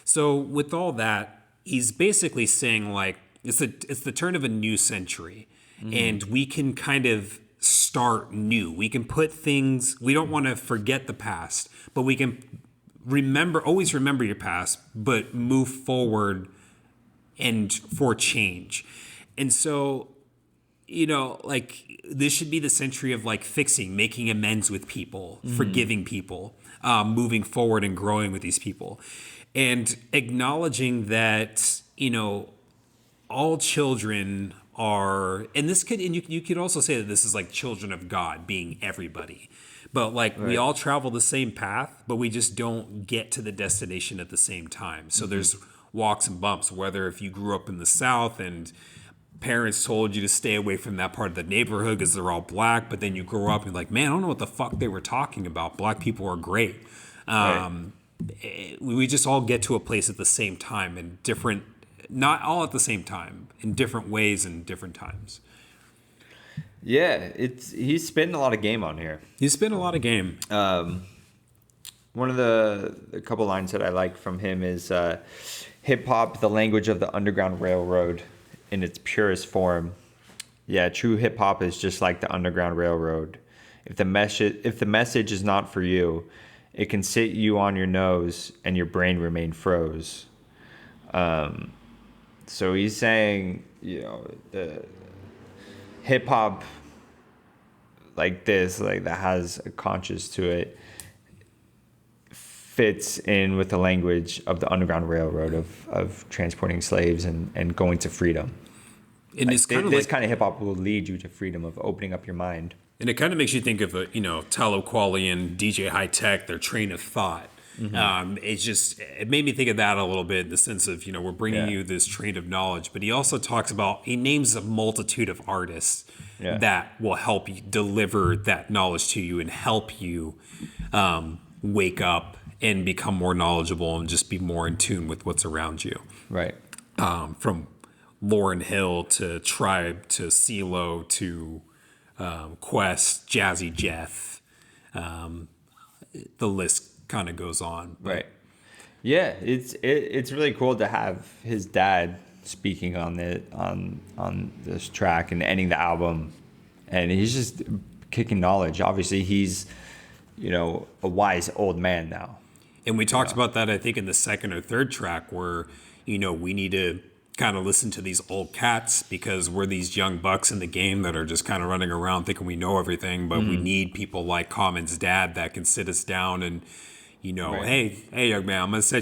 Speaker 2: So with all that, he's basically saying, like, it's the turn of a new century, and we can kind of start new. We can put things, we don't want to forget the past, but we can always remember your past, but move forward and for change. And so like this should be the century of like fixing, making amends with people, forgiving people, moving forward and growing with these people, and acknowledging that, all children are, and this could, and you could also say that this is like children of God being everybody, but like we all travel the same path, but we just don't get to the destination at the same time. So there's walks and bumps, whether if you grew up in the South and parents told you to stay away from that part of the neighborhood because they're all black, but then you grow up and you're like, man, I don't know what the fuck they were talking about. Black people are great. We just all get to a place at the same time in different, not all at the same time, in different ways and different times.
Speaker 1: Yeah, he's spitting a lot of game on here.
Speaker 2: He's spitting a lot of game.
Speaker 1: One of the couple lines that I like from him is hip hop, the language of the Underground Railroad in its purest form. Yeah, true hip hop is just like the Underground Railroad. If the message is not for you, it can sit you on your nose and your brain remain froze. So he's saying, the hip hop like this, like that has a conscience to it, fits in with the language of the Underground Railroad of transporting slaves and going to freedom.
Speaker 2: And
Speaker 1: this kind of hip hop will lead you to freedom, of opening up your mind.
Speaker 2: And it kind of makes you think of Talib Kweli and DJ High Tech, their train of thought. It made me think of that a little bit in the sense of, we're bringing you this train of knowledge, but he names a multitude of artists that will help you deliver that knowledge to you and help you wake up and become more knowledgeable and just be more in tune with what's around you.
Speaker 1: Right.
Speaker 2: From Lauryn Hill to Tribe to CeeLo to Quest, Jazzy Jeff. The list kind of goes on.
Speaker 1: Right. Yeah, it's really cool to have his dad speaking on this track and ending the album, and he's just kicking knowledge. Obviously, he's a wise old man now.
Speaker 2: And we talked about that, I think, in the second or third track where, we need to kind of listen to these old cats because we're these young bucks in the game that are just kind of running around thinking we know everything, but we need people like Common's dad that can sit us down and, hey, young man, I'm going to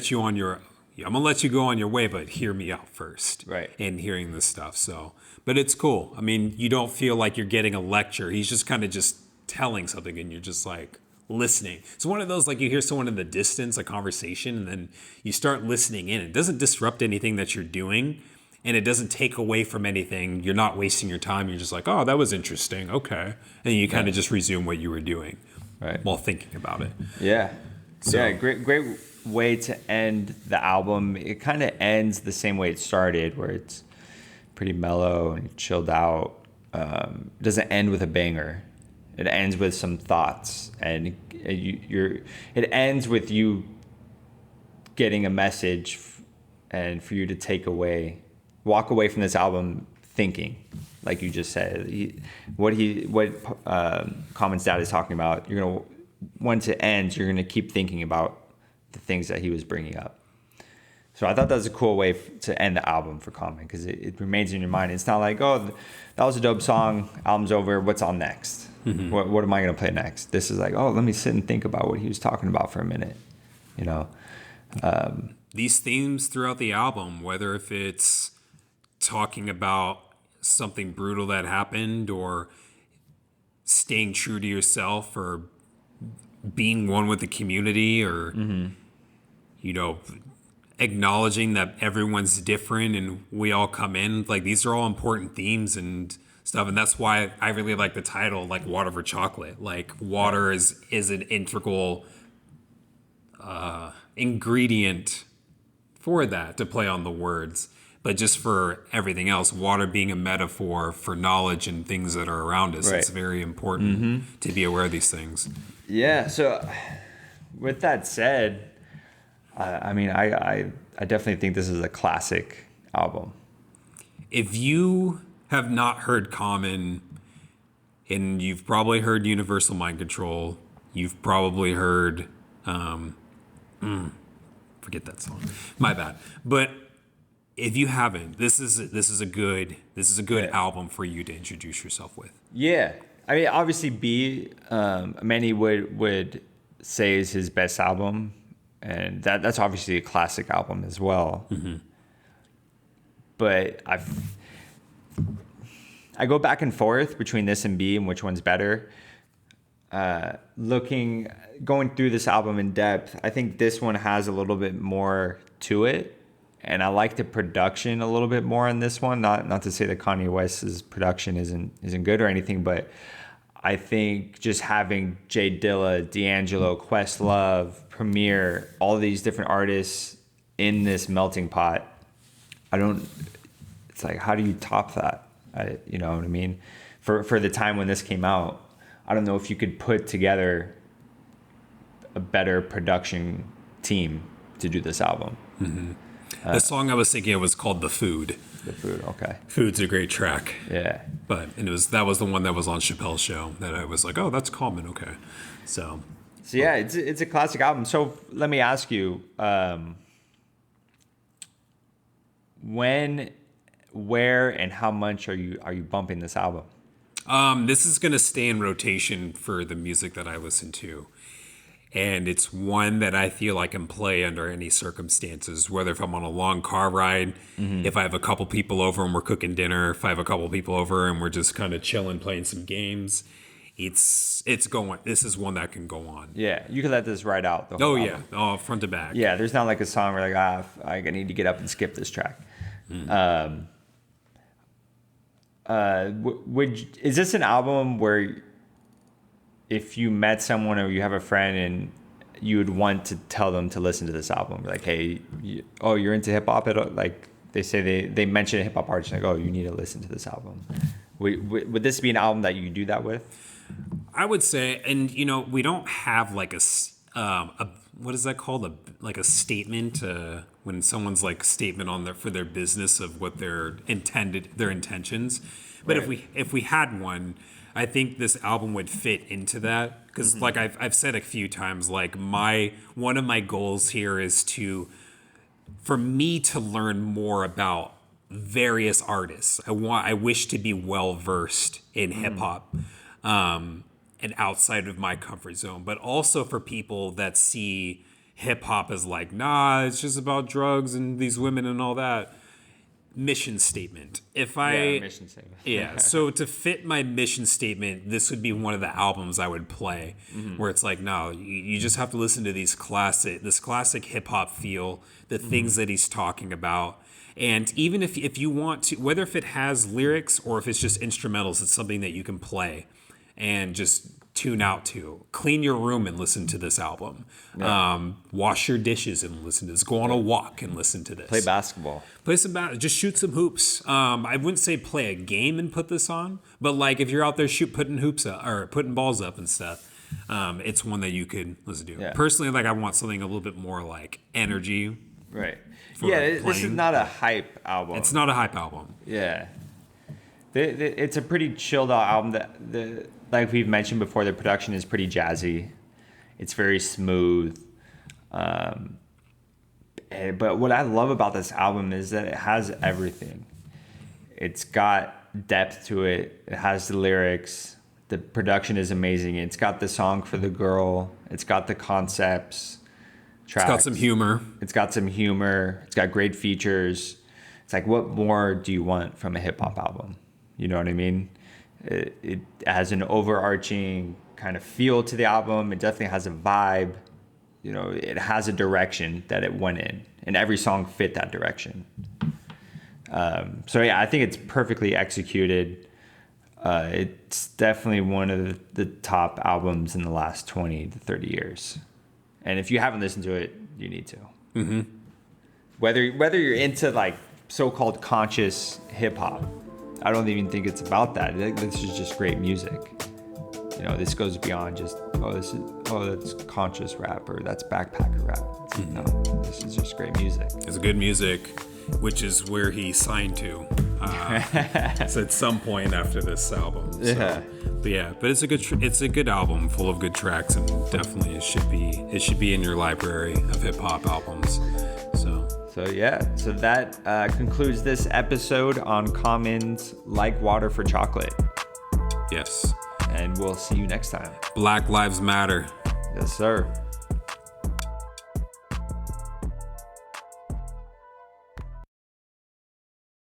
Speaker 2: let you go on your way, but hear me out first.
Speaker 1: Right.
Speaker 2: And hearing this stuff. So, but it's cool. I mean, you don't feel like you're getting a lecture. He's just kind of just telling something and you're just like, listening. It's one of those, like you hear someone in the distance, a conversation, and then you start listening in. It doesn't disrupt anything that you're doing, and it doesn't take away from anything. You're not wasting your time. You're just like, oh, that was interesting. Okay. And you kind of just resume what you were doing while thinking about it.
Speaker 1: Yeah. Great way to end the album. It kind of ends the same way it started, where it's pretty mellow and chilled out. It doesn't end with a banger. It ends with some thoughts, and it ends with you getting a message, and for you to walk away from this album thinking, like you just said. What Common's dad is talking about, once it ends, you're gonna keep thinking about the things that he was bringing up. So I thought that was a cool way to end the album for Common, because it remains in your mind. It's not like, oh, that was a dope song, album's over, what's on next? What am I going to play next? This is like, oh, let me sit and think about what he was talking about for a minute.
Speaker 2: These themes throughout the album, whether if it's talking about something brutal that happened or staying true to yourself or being one with the community or, acknowledging that everyone's different and we all come in, like these are all important themes and stuff, and that's why I really like the title, like Water for Chocolate. Like water is an integral ingredient for that, to play on the words, but just for everything else, water being a metaphor for knowledge and things that are around us. It's very important to be aware of these things. Yeah.
Speaker 1: So with that said, I definitely think this is a classic album.
Speaker 2: If you have not heard Common, and you've probably heard Universal Mind Control, you've probably heard forget that song, my bad, but if you haven't, this is a good album for you to introduce yourself with.
Speaker 1: Yeah. I mean, obviously B, many would say is his best album, and that's obviously a classic album as well.
Speaker 2: Mm-hmm.
Speaker 1: But I go back and forth between this and B and which one's better. Going through this album in depth, I think this one has a little bit more to it, and I like the production a little bit more on this one. Not to say that Kanye West's production isn't good or anything, but I think just having Jay Dilla, D'Angelo, Questlove, Premier, all these different artists in this melting pot, it's like, how do you top that? You know what I mean? For the time when this came out, I don't know if you could put together a better production team to do this album.
Speaker 2: Mm-hmm. The song I was thinking of was called The Food.
Speaker 1: The Food, okay.
Speaker 2: Food's a great track.
Speaker 1: Yeah.
Speaker 2: That was the one that was on Chappelle's show that I was like, oh, that's common, okay. So
Speaker 1: yeah, it's a classic album. So let me ask you, when, where, and how much are you bumping this album?
Speaker 2: This is gonna stay in rotation for the music that I listen to. And it's one that I feel I can play under any circumstances, whether if I'm on a long car ride, if I have a couple people over and we're cooking dinner, if I have a couple people over and we're just kind of chilling, playing some games, it's going. This is one that can go on.
Speaker 1: Yeah, you can let this ride out. The whole album.
Speaker 2: Yeah, front to back.
Speaker 1: Yeah, there's not like a song where like I need to get up and skip this track. Is this an album where if you met someone or you have a friend and you would want to tell them to listen to this album, like, hey, you're into hip hop? Like they say they mention a hip hop artist, like, oh, you need to listen to this album. Would this be an album that you do that with?
Speaker 2: I would say, and we don't have like a what is that called? A statement when someone's like statement on for their business of what their intentions. But
Speaker 1: right.
Speaker 2: if we had one, I think this album would fit into that because, like I've said a few times, like one of my goals here is for me to learn more about various artists. I wish to be well versed in hip hop, and outside of my comfort zone, but also for people that see hip hop as like, nah, it's just about drugs and these women and all that. Mission statement.
Speaker 1: Mission statement.
Speaker 2: Yeah. So to fit my mission statement, this would be one of the albums I would play, where it's like, no, you just have to listen to this classic hip hop feel, the things that he's talking about, and even if you want to, whether if it has lyrics or if it's just instrumentals, it's something that you can play and just tune out to. Clean your room and listen to this album. Yeah. Wash your dishes and listen to this. Go on a walk and listen to this.
Speaker 1: Play basketball.
Speaker 2: Just shoot some hoops. I wouldn't say play a game and put this on, but like if you're out there putting hoops up or putting balls up and stuff, it's one that you could listen to. Yeah. Personally, like I want something a little bit more like energy.
Speaker 1: Right. Yeah, this is not a hype album.
Speaker 2: It's not a hype album.
Speaker 1: Yeah. It's a pretty chilled out album. That like we've mentioned before, the production is pretty jazzy. It's very smooth. But what I love about this album is that it has everything. It's got depth to it. It has the lyrics. The production is amazing. It's got the song for the girl. It's got the concepts. Tracks.
Speaker 2: It's got some humor.
Speaker 1: It's got great features. It's like, what more do you want from a hip hop album? You know what I mean? It has an overarching kind of feel to the album. It definitely has a vibe. It has a direction that it went in, and every song fit that direction. So yeah, I think it's perfectly executed. It's definitely one of the top albums in the last 20 to 30 years. And if you haven't listened to it, you need to. Mm-hmm. Whether you're into like so-called conscious hip hop, I don't even think it's about that. This is just great music. This goes beyond just that's conscious rap or that's backpacker rap. No, this is just great music.
Speaker 2: It's good music, which is where he signed to. So at some point after this album. So,
Speaker 1: yeah.
Speaker 2: But it's a good album full of good tracks, and definitely it should be in your library of hip hop albums.
Speaker 1: So that concludes this episode on Commons Like Water for Chocolate.
Speaker 2: Yes.
Speaker 1: And we'll see you next time.
Speaker 2: Black Lives Matter.
Speaker 1: Yes, sir.